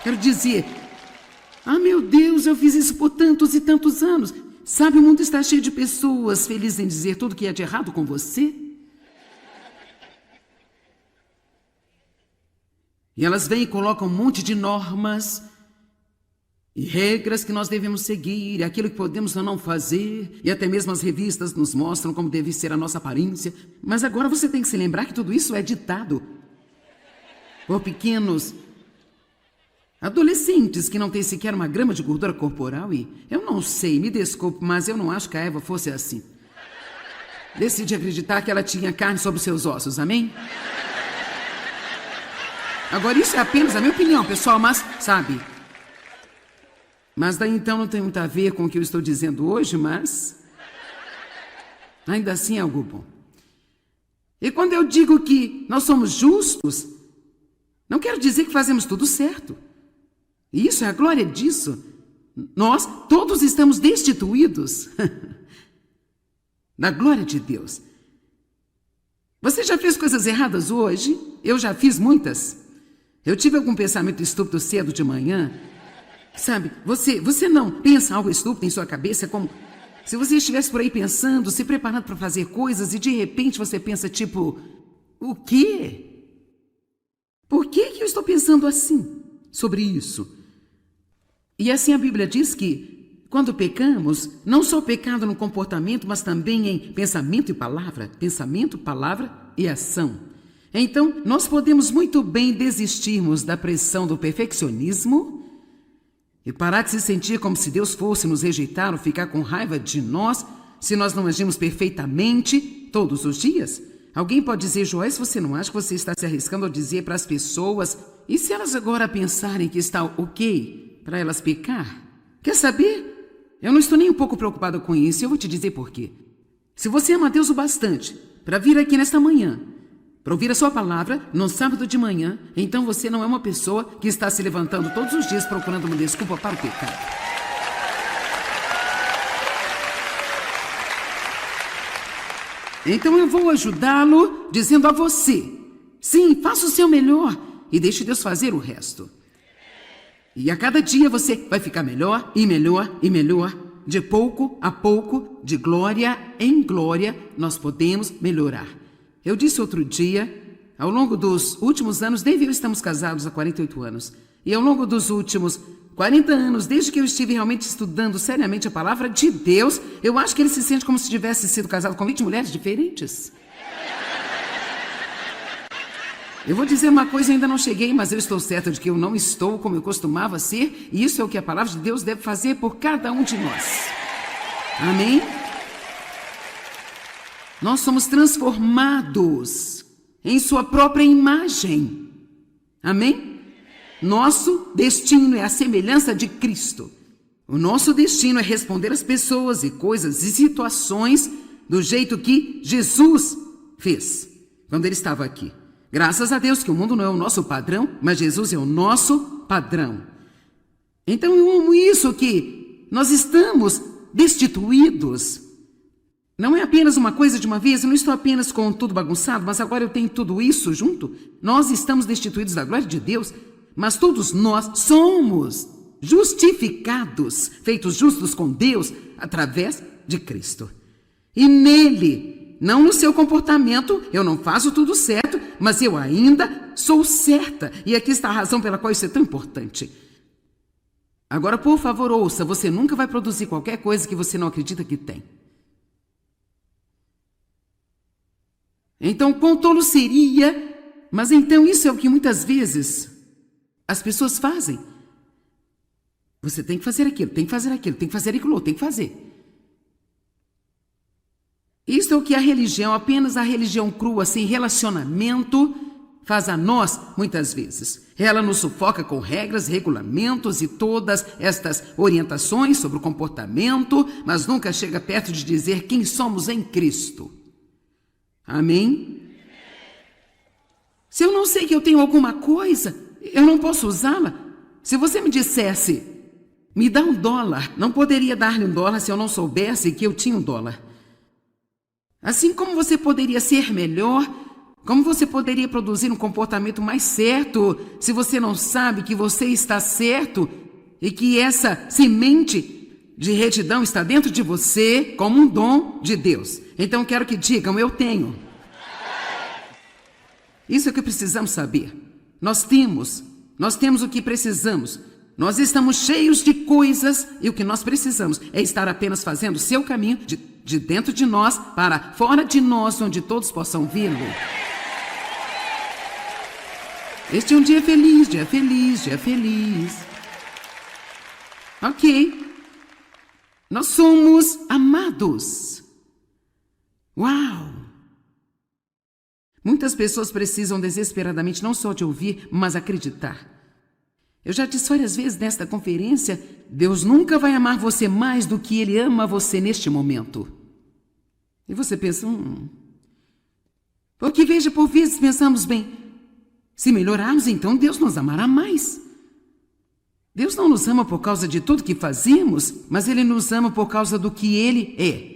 Quero dizer, meu Deus, eu fiz isso por tantos e tantos anos. Sabe, o mundo está cheio de pessoas felizes em dizer tudo que há de errado com você. E elas vêm e colocam um monte de normas e regras que nós devemos seguir, aquilo que podemos ou não fazer, e até mesmo as revistas nos mostram como deve ser a nossa aparência. Mas agora você tem que se lembrar que tudo isso é ditado por pequenos adolescentes que não têm sequer uma grama de gordura corporal e eu não sei, me desculpe, mas eu não acho que a Eva fosse assim. Decidi acreditar que ela tinha carne sobre os seus ossos, amém? Agora, isso é apenas a minha opinião, pessoal, mas, sabe? Mas daí então não tem muito a ver com o que eu estou dizendo hoje, mas ainda assim é algo bom. E quando eu digo que nós somos justos, não quero dizer que fazemos tudo certo. E isso é a glória disso. Nós todos estamos destituídos da glória de Deus. Você já fez coisas erradas hoje? Eu já fiz muitas. Eu tive algum pensamento estúpido cedo de manhã. Sabe, você não pensa algo estúpido em sua cabeça, como se você estivesse por aí pensando, se preparando para fazer coisas e de repente você pensa tipo, o quê? Por que eu estou pensando assim sobre isso? E assim a Bíblia diz que quando pecamos, não só pecado no comportamento, mas também em pensamento e palavra e ação. Então, nós podemos muito bem desistirmos da pressão do perfeccionismo e parar de se sentir como se Deus fosse nos rejeitar ou ficar com raiva de nós se nós não agimos perfeitamente todos os dias. Alguém pode dizer: Joyce, você não acha que você está se arriscando a dizer para as pessoas? E se elas agora pensarem que está ok para elas pecar? Quer saber? Eu não estou nem um pouco preocupada com isso e eu vou te dizer por quê. Se você ama Deus o bastante para vir aqui nesta manhã, para ouvir a sua palavra no sábado de manhã, então você não é uma pessoa que está se levantando todos os dias procurando uma desculpa para o pecado. Então eu vou ajudá-lo dizendo a você: sim, faça o seu melhor e deixe Deus fazer o resto. E a cada dia você vai ficar melhor e melhor e melhor. De pouco a pouco, de glória em glória, nós podemos melhorar. Eu disse outro dia, ao longo dos últimos anos, Dave e eu estamos casados há 48 anos, e ao longo dos últimos 40 anos, desde que eu estive realmente estudando seriamente a palavra de Deus, eu acho que ele se sente como se tivesse sido casado com 20 mulheres diferentes. Eu vou dizer uma coisa, eu ainda não cheguei, mas eu estou certa de que eu não estou como eu costumava ser, e isso é o que a palavra de Deus deve fazer por cada um de nós. Amém? Nós somos transformados em sua própria imagem. Amém? Nosso destino é a semelhança de Cristo. O nosso destino é responder às pessoas e coisas e situações do jeito que Jesus fez quando ele estava aqui. Graças a Deus que o mundo não é o nosso padrão, mas Jesus é o nosso padrão. Então eu amo isso, que nós estamos destituídos. Não é apenas uma coisa de uma vez, eu não estou apenas com tudo bagunçado, mas agora eu tenho tudo isso junto. Nós estamos destituídos da glória de Deus, mas todos nós somos justificados, feitos justos com Deus, através de Cristo. E nele, não no seu comportamento, eu não faço tudo certo, mas eu ainda sou certa. E aqui está a razão pela qual isso é tão importante. Agora, por favor, ouça, você nunca vai produzir qualquer coisa que você não acredita que tem. Então, quão tolo seria, mas então isso é o que muitas vezes as pessoas fazem. Você tem que fazer aquilo, tem que fazer aquilo, tem que fazer aquilo, tem que fazer. Isso é o que a religião, apenas a religião crua, sem relacionamento, faz a nós muitas vezes. Ela nos sufoca com regras, regulamentos e todas estas orientações sobre o comportamento, mas nunca chega perto de dizer quem somos em Cristo. Amém? Se eu não sei que eu tenho alguma coisa, eu não posso usá-la. Se você me dissesse, me dá $1, não poderia dar-lhe $1 se eu não soubesse que eu tinha $1. Assim como você poderia ser melhor, como você poderia produzir um comportamento mais certo, se você não sabe que você está certo e que essa semente de retidão está dentro de você como um dom de Deus. Então quero que digam, eu tenho. Isso é o que precisamos saber. Nós temos o que precisamos. Nós estamos cheios de coisas e o que nós precisamos é estar apenas fazendo o seu caminho de dentro de nós para fora de nós, onde todos possam vê-lo. Este é um dia feliz, dia feliz, dia feliz. Ok. Nós somos amados. Uau! Muitas pessoas precisam desesperadamente não só de ouvir, mas acreditar. Eu já disse várias vezes nesta conferência, Deus nunca vai amar você mais do que Ele ama você neste momento. E você pensa, Porque veja, por vezes pensamos bem, se melhorarmos, então Deus nos amará mais. Deus não nos ama por causa de tudo que fazemos, mas Ele nos ama por causa do que Ele é.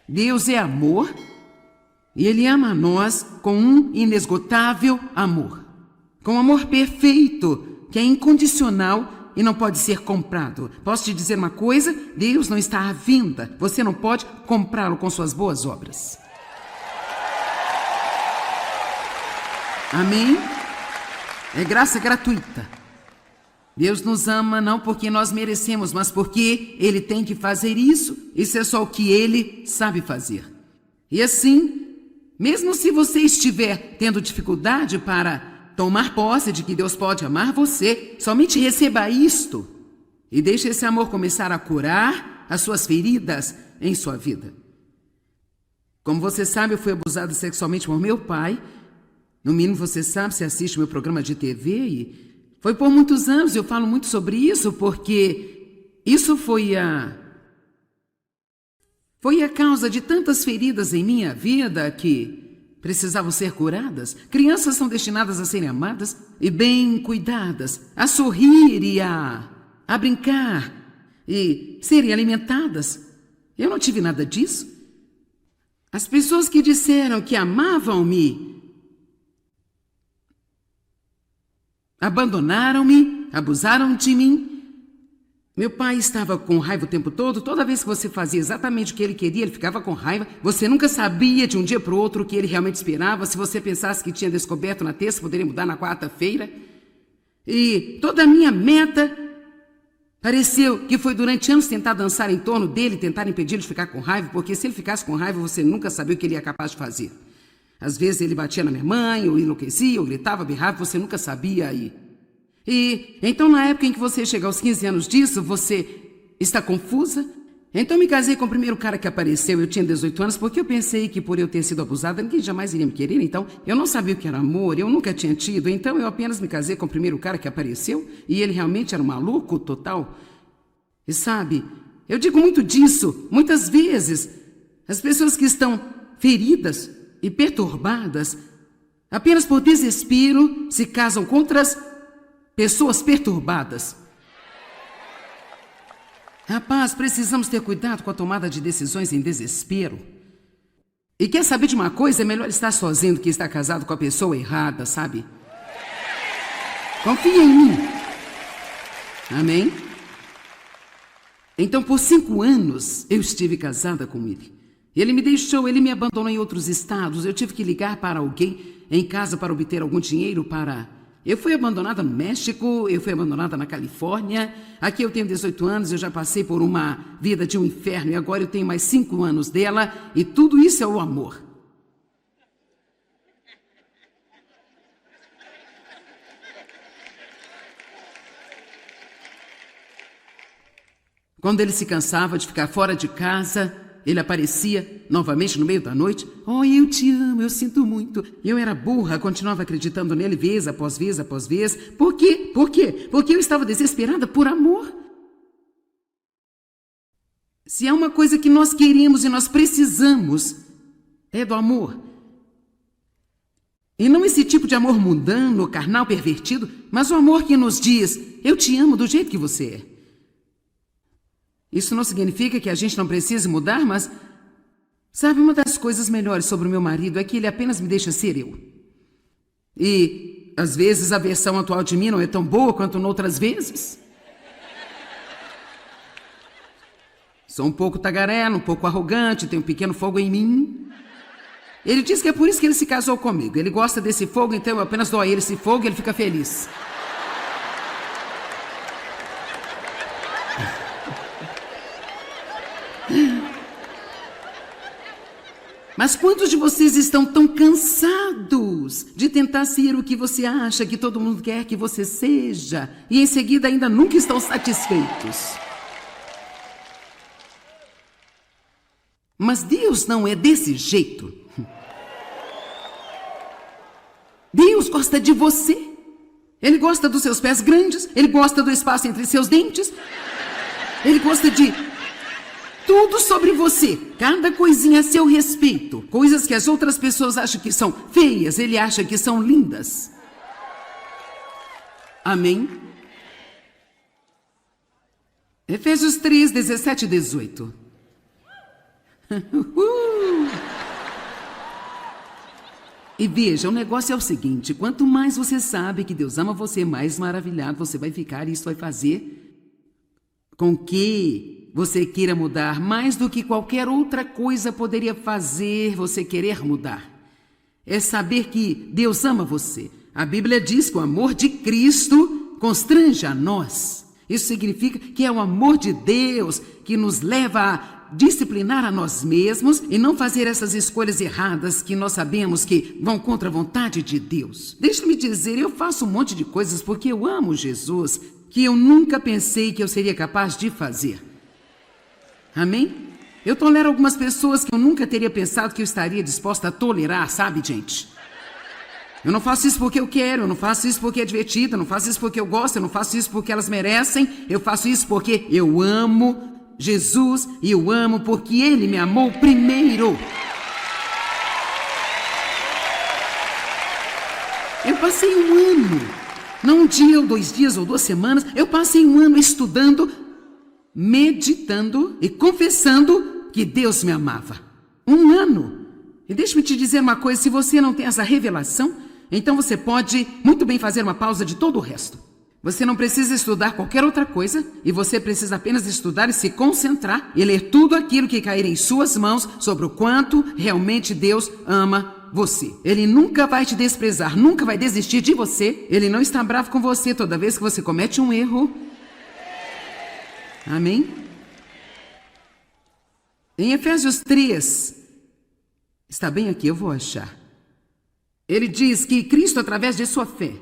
Deus é amor e Ele ama a nós com um inesgotável amor. Com um amor perfeito, que é incondicional e não pode ser comprado. Posso te dizer uma coisa? Deus não está à venda. Você não pode comprá-lo com suas boas obras. Amém? É graça gratuita. Deus nos ama não porque nós merecemos, mas porque Ele tem que fazer isso. Isso é só o que Ele sabe fazer. E assim, Mesmo se você estiver tendo dificuldade para tomar posse de que Deus pode amar você, somente receba isto e deixe esse amor começar a curar as suas feridas em sua vida. Como você sabe, eu fui abusada sexualmente por meu pai. No mínimo você sabe, você assiste meu programa de TV e foi por muitos anos. Eu falo muito sobre isso porque isso foi a causa de tantas feridas em minha vida que precisavam ser curadas. Crianças são destinadas a serem amadas e bem cuidadas, a sorrir e a brincar e serem alimentadas. Eu não tive nada disso. As pessoas que disseram que amavam-me abandonaram-me, abusaram de mim. Meu pai estava com raiva o tempo todo. Toda vez que você fazia exatamente o que ele queria, ele ficava com raiva. Você nunca sabia de um dia para o outro o que ele realmente esperava. Se você pensasse que tinha descoberto na terça, poderia mudar na quarta-feira. E toda a minha meta pareceu que foi durante anos tentar dançar em torno dele, tentar impedi-lo de ficar com raiva, porque se ele ficasse com raiva, você nunca sabia o que ele ia capaz de fazer. Às vezes ele batia na minha mãe, ou enlouquecia, ou gritava, berrava, você nunca sabia aí. E então na época em que você chega aos 15 anos disso, você está confusa? Então me casei com o primeiro cara que apareceu. Eu tinha 18 anos porque eu pensei que por eu ter sido abusada, ninguém jamais iria me querer. Então eu não sabia o que era amor, eu nunca tinha tido. Então eu apenas me casei com o primeiro cara que apareceu e ele realmente era um maluco total. E sabe, eu digo muito disso. Muitas vezes as pessoas que estão feridas e perturbadas apenas por desespero se casam com outras pessoas perturbadas. Rapaz, precisamos ter cuidado com a tomada de decisões em desespero. E quer saber de uma coisa? É melhor estar sozinho do que estar casado com a pessoa errada, sabe? Confia em mim. Amém? Então, por 5 anos, eu estive casada com ele. Ele me deixou, ele me abandonou em outros estados. Eu tive que ligar para alguém em casa para obter algum dinheiro para... Eu fui abandonada no México, eu fui abandonada na Califórnia. Aqui eu tenho 18 anos, eu já passei por uma vida de um inferno e agora eu tenho mais 5 anos dela e tudo isso é o amor. Quando ele se cansava de ficar fora de casa, ele aparecia novamente no meio da noite. Oh, eu te amo, eu sinto muito. Eu era burra, continuava acreditando nele vez após vez após vez. Por quê? Por quê? Porque eu estava desesperada por amor. Se há uma coisa que nós queremos e nós precisamos, é do amor. E não esse tipo de amor mundano, carnal, pervertido, mas o amor que nos diz, eu te amo do jeito que você é. Isso não significa que a gente não precise mudar, mas... Sabe, uma das coisas melhores sobre o meu marido é que ele apenas me deixa ser eu. E, às vezes, a versão atual de mim não é tão boa quanto noutras vezes. Sou um pouco tagarela, um pouco arrogante, tenho um pequeno fogo em mim. Ele diz que é por isso que ele se casou comigo. Ele gosta desse fogo, então eu apenas dou a ele esse fogo e ele fica feliz. Mas quantos de vocês estão tão cansados de tentar ser o que você acha que todo mundo quer que você seja e em seguida ainda nunca estão satisfeitos? Mas Deus não é desse jeito. Deus gosta de você. Ele gosta dos seus pés grandes, ele gosta do espaço entre seus dentes, ele gosta de tudo sobre você, cada coisinha a seu respeito. Coisas que as outras pessoas acham que são feias, ele acha que são lindas. Amém? Efésios 3, 17 e 18. E veja, o negócio é o seguinte, quanto mais você sabe que Deus ama você, mais maravilhado você vai ficar, e isso vai fazer com que você queira mudar mais do que qualquer outra coisa poderia fazer você querer mudar. É saber que Deus ama você. A Bíblia diz que o amor de Cristo constrange a nós. Isso significa que é o amor de Deus que nos leva a disciplinar a nós mesmos e não fazer essas escolhas erradas que nós sabemos que vão contra a vontade de Deus. Deixa-me dizer, eu faço um monte de coisas porque eu amo Jesus, que eu nunca pensei que eu seria capaz de fazer. Amém? Eu tolero algumas pessoas que eu nunca teria pensado que eu estaria disposta a tolerar, sabe, gente? Eu não faço isso porque eu quero, eu não faço isso porque é divertido, eu não faço isso porque eu gosto, eu não faço isso porque elas merecem, eu faço isso porque eu amo Jesus e eu amo porque Ele me amou primeiro. Eu passei um ano, não um dia ou 2 dias ou 2 semanas, eu passei um ano estudando, meditando e confessando que Deus me amava. Um ano. E deixa-me te dizer uma coisa, se você não tem essa revelação, então você pode muito bem fazer uma pausa de todo o resto. Você não precisa estudar qualquer outra coisa e você precisa apenas estudar e se concentrar e ler tudo aquilo que cair em suas mãos sobre o quanto realmente Deus ama você. Ele nunca vai te desprezar, nunca vai desistir de você. Ele não está bravo com você toda vez que você comete um erro. Amém? Em Efésios 3, está bem aqui, eu vou achar. Ele diz que Cristo, através de sua fé.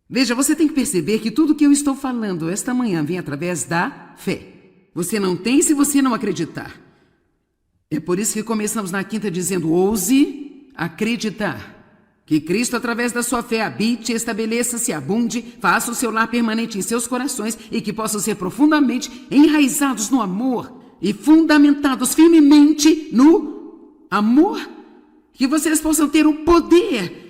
Veja, você tem que perceber que tudo que eu estou falando esta manhã vem através da fé. Você não tem se você não acreditar. É por isso que começamos na quinta dizendo, ouse acreditar. Que Cristo, através da sua fé, habite, estabeleça-se, abunde, faça o seu lar permanente em seus corações e que possam ser profundamente enraizados no amor e fundamentados firmemente no amor. Que vocês possam ter o poder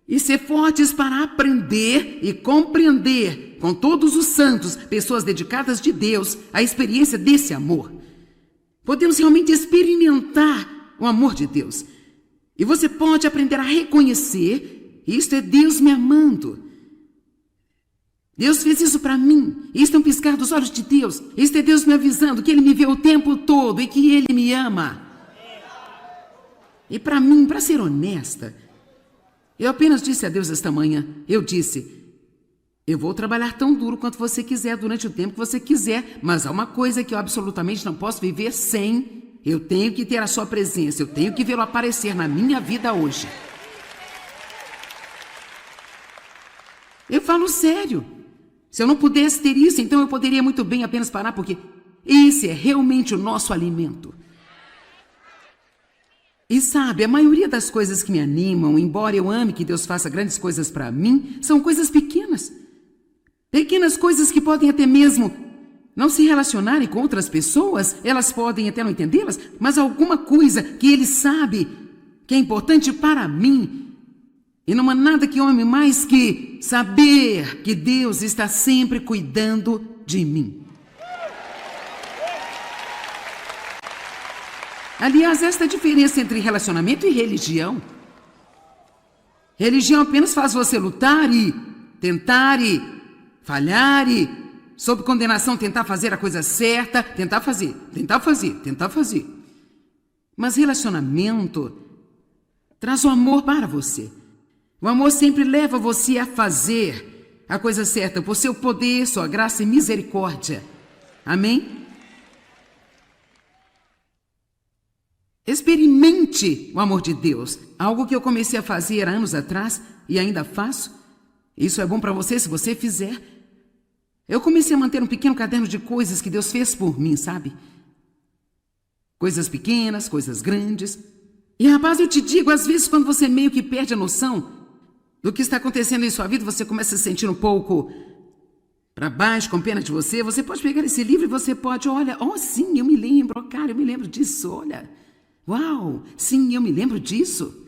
e ser fortes para aprender e compreender com todos os santos, pessoas dedicadas de Deus, a experiência desse amor. Podemos realmente experimentar o amor de Deus. E você pode aprender a reconhecer, isto é Deus me amando. Deus fez isso para mim. Isto é um piscar dos olhos de Deus. Isto é Deus me avisando que Ele me vê o tempo todo e que Ele me ama. E para mim, para ser honesta, eu apenas disse a Deus esta manhã, eu disse, eu vou trabalhar tão duro quanto você quiser, durante o tempo que você quiser, mas há uma coisa que eu absolutamente não posso viver sem, eu tenho que ter a sua presença, eu tenho que vê-lo aparecer na minha vida hoje. Eu falo sério, se eu não pudesse ter isso, então eu poderia muito bem apenas parar, porque esse é realmente o nosso alimento. E sabe, a maioria das coisas que me animam, embora eu ame que Deus faça grandes coisas para mim, são coisas pequenas. Pequenas coisas que podem até mesmo não se relacionarem com outras pessoas, elas podem até não entendê-las, mas alguma coisa que Ele sabe que é importante para mim. E não há nada que eu ame mais que saber que Deus está sempre cuidando de mim. Aliás, esta é a diferença entre relacionamento e religião. Religião apenas faz você lutar e tentar e falhar e, sob condenação, tentar fazer a coisa certa, tentar fazer. Mas relacionamento traz o amor para você. O amor sempre leva você a fazer a coisa certa por seu poder, sua graça e misericórdia. Amém? Experimente o amor de Deus. Algo que eu comecei a fazer há anos atrás e ainda faço. Isso é bom para você se você fizer. Eu comecei a manter um pequeno caderno de coisas que Deus fez por mim, sabe? Coisas pequenas, coisas grandes. E rapaz, eu te digo, às vezes quando você meio que perde a noção do que está acontecendo em sua vida, você começa a se sentir um pouco para baixo, com pena de você. Você pode pegar esse livro e você pode, olha, sim, eu me lembro, cara, eu me lembro disso, olha. Uau, sim, eu me lembro disso.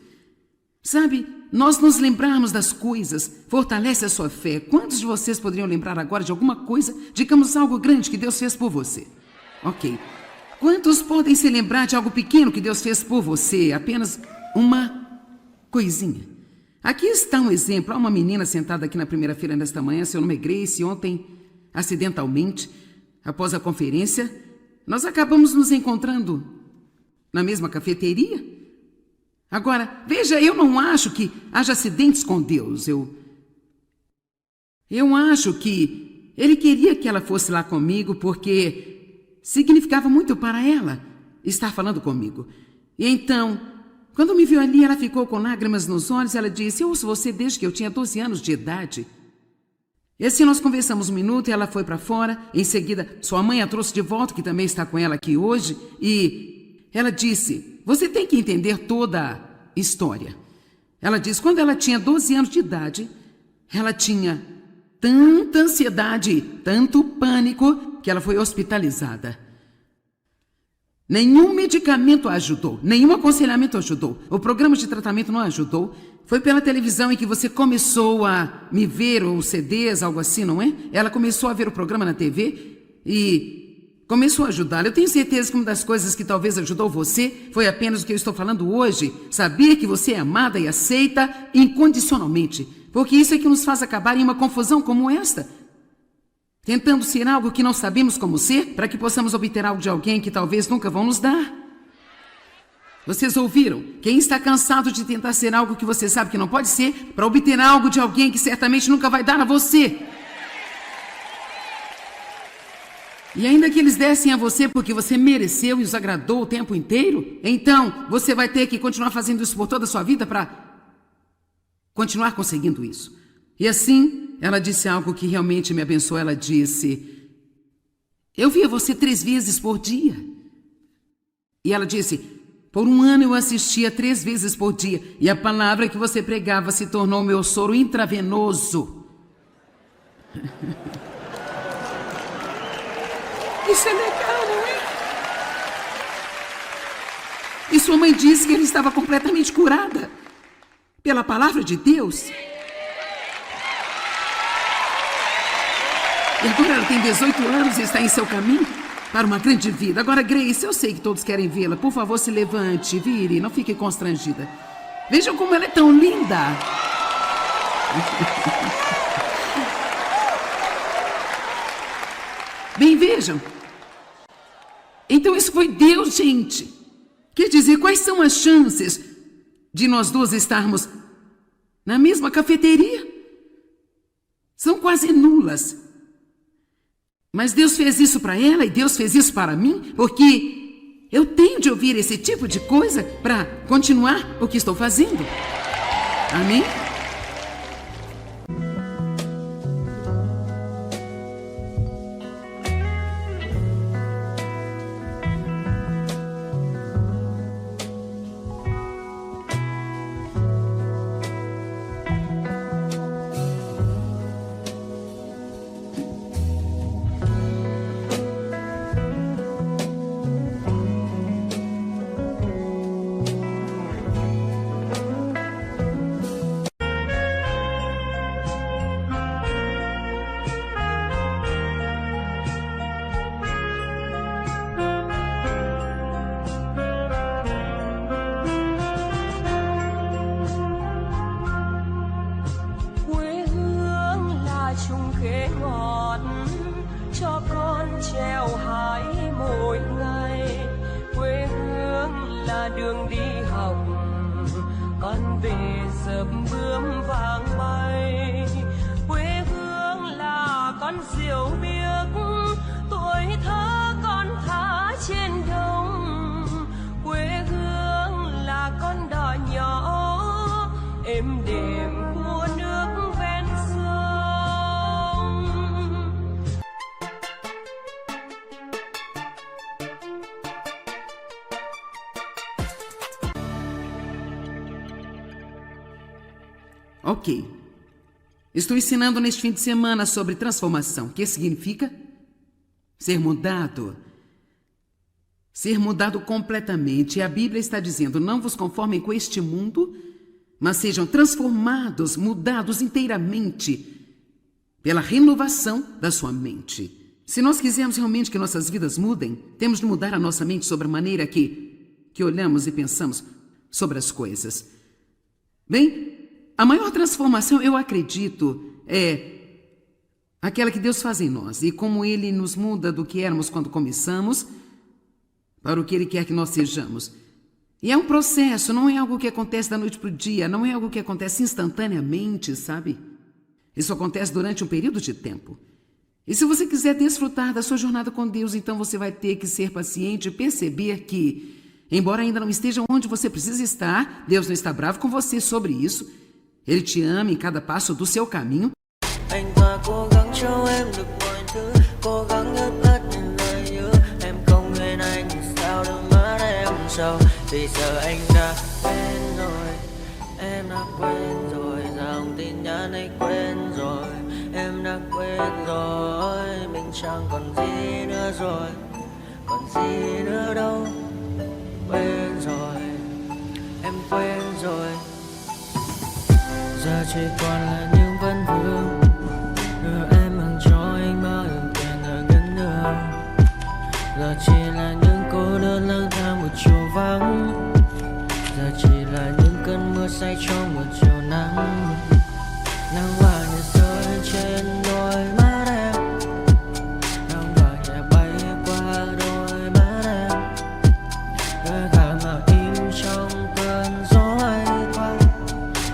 Sabe, nós nos lembrarmos das coisas fortalece a sua fé. Quantos de vocês poderiam lembrar agora de alguma coisa, digamos algo grande que Deus fez por você? Ok. Quantos podem se lembrar de algo pequeno que Deus fez por você? Apenas uma coisinha. Aqui está um exemplo. Há uma menina sentada aqui na primeira fila nesta manhã, seu nome é Grace. Ontem, acidentalmente, após a conferência, nós acabamos nos encontrando na mesma cafeteria. Agora, veja, eu não acho que haja acidentes com Deus. Eu acho que ele queria que ela fosse lá comigo porque significava muito para ela estar falando comigo. E então, quando me viu ali, ela ficou com lágrimas nos olhos. Ela disse: eu ouço você desde que eu tinha 12 anos de idade. E assim nós conversamos um minuto e ela foi para fora. Em seguida, sua mãe a trouxe de volta, que também está com ela aqui hoje. E ela disse: você tem que entender toda a história. Ela disse: quando ela tinha 12 anos de idade, ela tinha tanta ansiedade, tanto pânico, que ela foi hospitalizada. Nenhum medicamento a ajudou, nenhum aconselhamento ajudou. O programa de tratamento não ajudou. Foi pela televisão em que você começou a me ver, ou CDs, algo assim, não é? Ela começou a ver o programa na TV e começou a ajudá-la. Eu tenho certeza que uma das coisas que talvez ajudou você foi apenas o que eu estou falando hoje. Saber que você é amada e aceita incondicionalmente. Porque isso é que nos faz acabar em uma confusão como esta. Tentando ser algo que não sabemos como ser, para que possamos obter algo de alguém que talvez nunca vão nos dar. Vocês ouviram? Quem está cansado de tentar ser algo que você sabe que não pode ser, para obter algo de alguém que certamente nunca vai dar a você. E ainda que eles dessem a você porque você mereceu e os agradou o tempo inteiro, então você vai ter que continuar fazendo isso por toda a sua vida para continuar conseguindo isso. E assim, ela disse algo que realmente me abençoou. Ela disse: eu via você 3 vezes por dia. E ela disse: por um ano eu assistia 3 vezes por dia. E a palavra que você pregava se tornou meu soro intravenoso. Isso é legal, não é? E sua mãe disse que ela estava completamente curada pela palavra de Deus. E agora ela tem 18 anos e está em seu caminho para uma grande vida. Agora, Grace, eu sei que todos querem vê-la. Por favor, se levante, vire, não fique constrangida. Vejam como ela é tão linda. Bem, vejam. Então isso foi Deus, gente. Quer dizer, quais são as chances de nós duas estarmos na mesma cafeteria? São quase nulas. Mas Deus fez isso para ela e Deus fez isso para mim, porque eu tenho de ouvir esse tipo de coisa para continuar o que estou fazendo. Amém? Đường đi học con về sớm bướm vàng bay, quê hương là con diều biếc, tuổi thơ con thả trên đồng, quê hương là con đò nhỏ êm đềm của nước ven sông. Ok. Estou ensinando neste fim de semana sobre transformação. O que significa? Ser mudado. Ser mudado completamente. E a Bíblia está dizendo: não vos conformem com este mundo, mas sejam transformados, mudados inteiramente pela renovação da sua mente. Se nós quisermos realmente que nossas vidas mudem, temos de mudar a nossa mente sobre a maneira que olhamos e pensamos sobre as coisas. Bem, a maior transformação, eu acredito, é aquela que Deus faz em nós. E como Ele nos muda do que éramos quando começamos para o que Ele quer que nós sejamos. E é um processo, não é algo que acontece da noite para o dia, não é algo que acontece instantaneamente, sabe? Isso acontece durante um período de tempo. E se você quiser desfrutar da sua jornada com Deus, então você vai ter que ser paciente e perceber que, embora ainda não esteja onde você precisa estar, Deus não está bravo com você sobre isso. Ele te ama em cada passo do seu caminho. Anh ta cố gắng cho em được mọi thứ, cố gắng ướp hết những lời hứa. Em không quên anh sao đôi mắt em sầu, vì giờ anh đã quên rồi. Em đã quên rồi, dòng tin nhắn anh quên rồi. Em đã quên rồi, mình chẳng còn gì nữa rồi, còn gì nữa đâu. Quên rồi, em quên rồi. Giờ chỉ còn là những vấn vương, đưa em mang cho anh bao nhiêu tiền ở gần đường. Giờ chỉ là những cô đơn lang thang một chiều vắng. Giờ chỉ là những cơn mưa say trong một chiều nắng. Nắng vàng nhẹ rơi trên đôi mắt em, nắng vàng nhẹ bay qua đôi mắt em. Đôi gà mà im trong cơn gió ấy qua,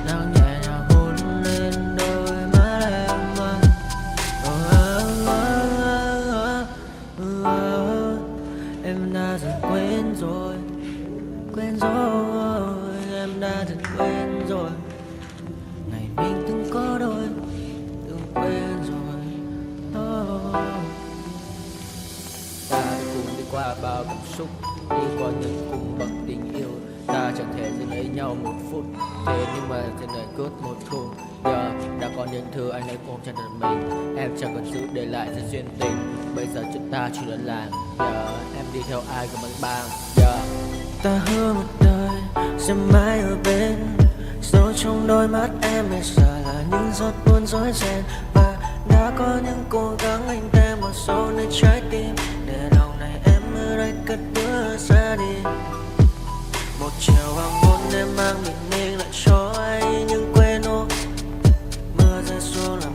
nắng nhẹ nhàng hôn lên đôi mắt em. Em đã dần quên rồi, quên rồi. Em đã dần quên rồi ngày mình từng có đôi, từng quên rồi. Ta đã cùng đi qua bao cảm xúc, đi qua những cung bậc tình yêu. Ta chẳng thể dừng lấy nhau một phút, thế nhưng mà trên đời cướp một thu. Giờ đã có những thứ anh ấy ôm trong đời mình, em chẳng còn giữ để lại sự duyên tình. Bây giờ chúng ta chỉ đơn làng, giờ em đi theo ai của băng bang. Giờ Ta hứa một đời sẽ mãi ở bên, dấu trong đôi mắt em bây giờ là những giọt buồn rối ren. Và đã có những cố gắng anh đem một sâu nơi trái tim, để lòng này em ở đây cất bước ra đi. Một chiều hoàng hôn em mang bình minh lại cho anh những quên ô. Mưa rơi xuống làm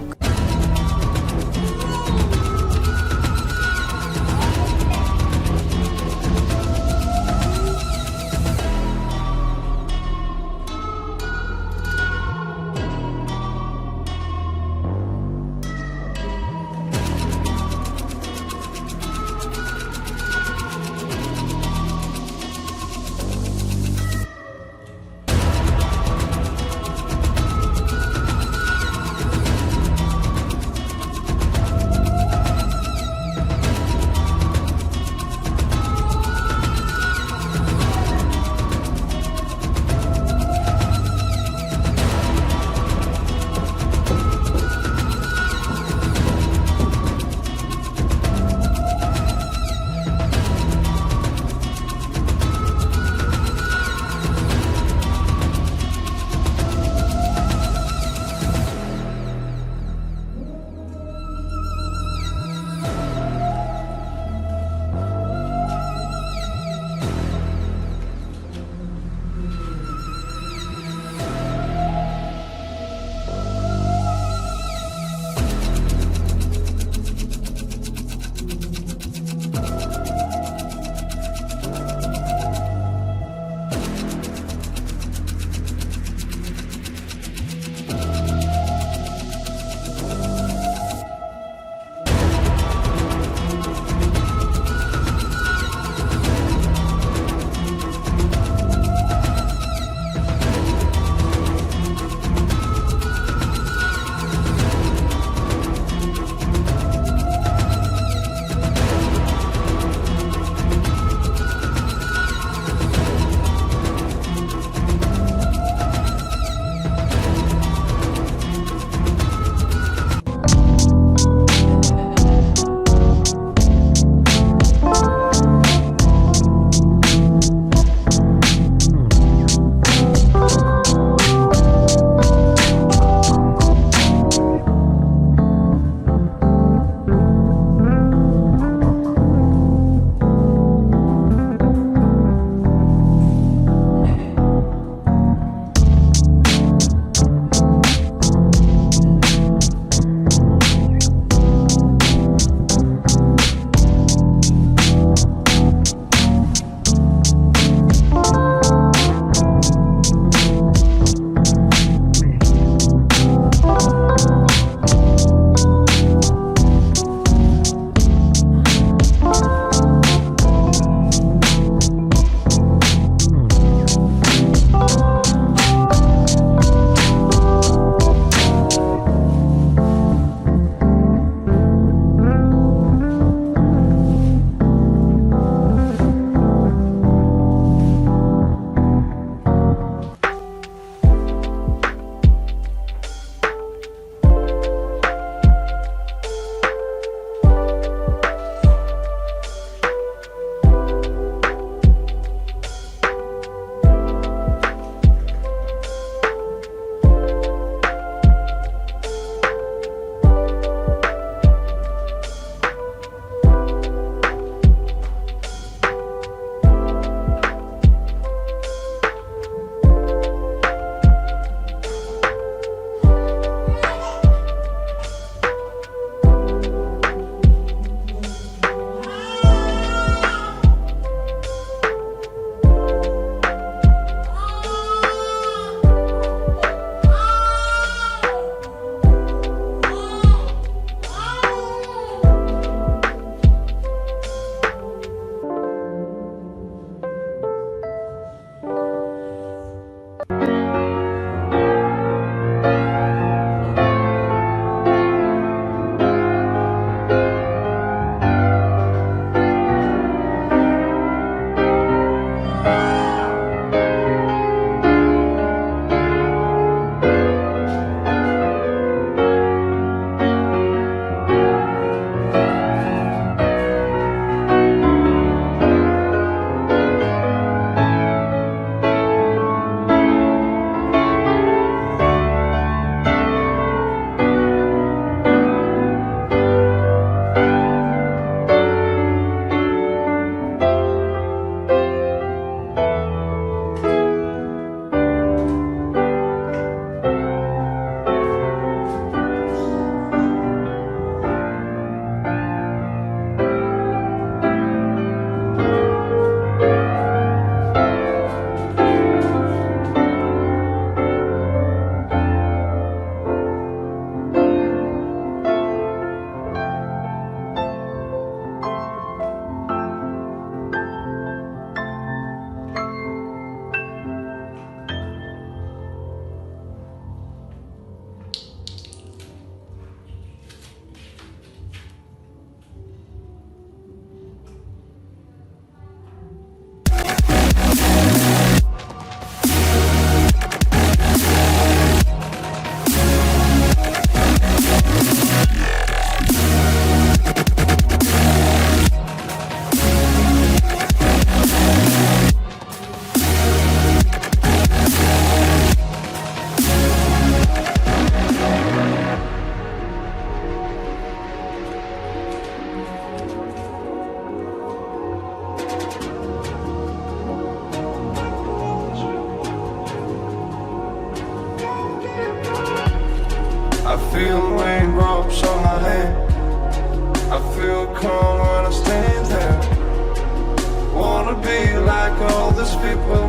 others people,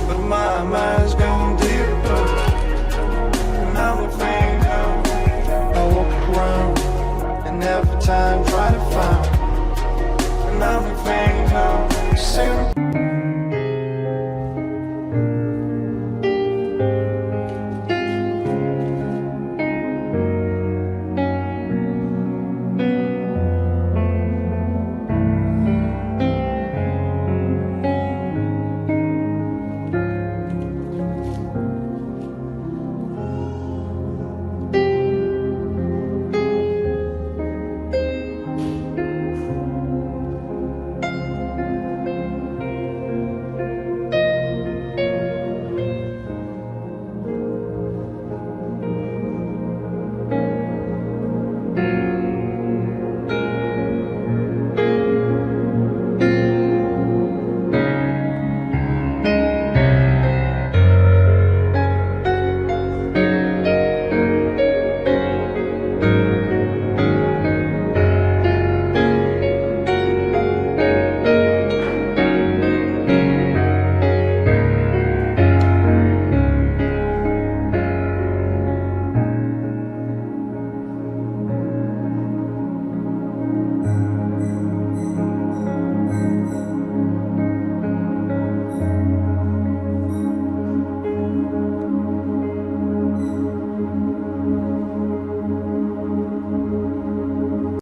but my mind's gone deeper. And I'm a finger, I walk around, and every time try to find. And I'm a finger, sing.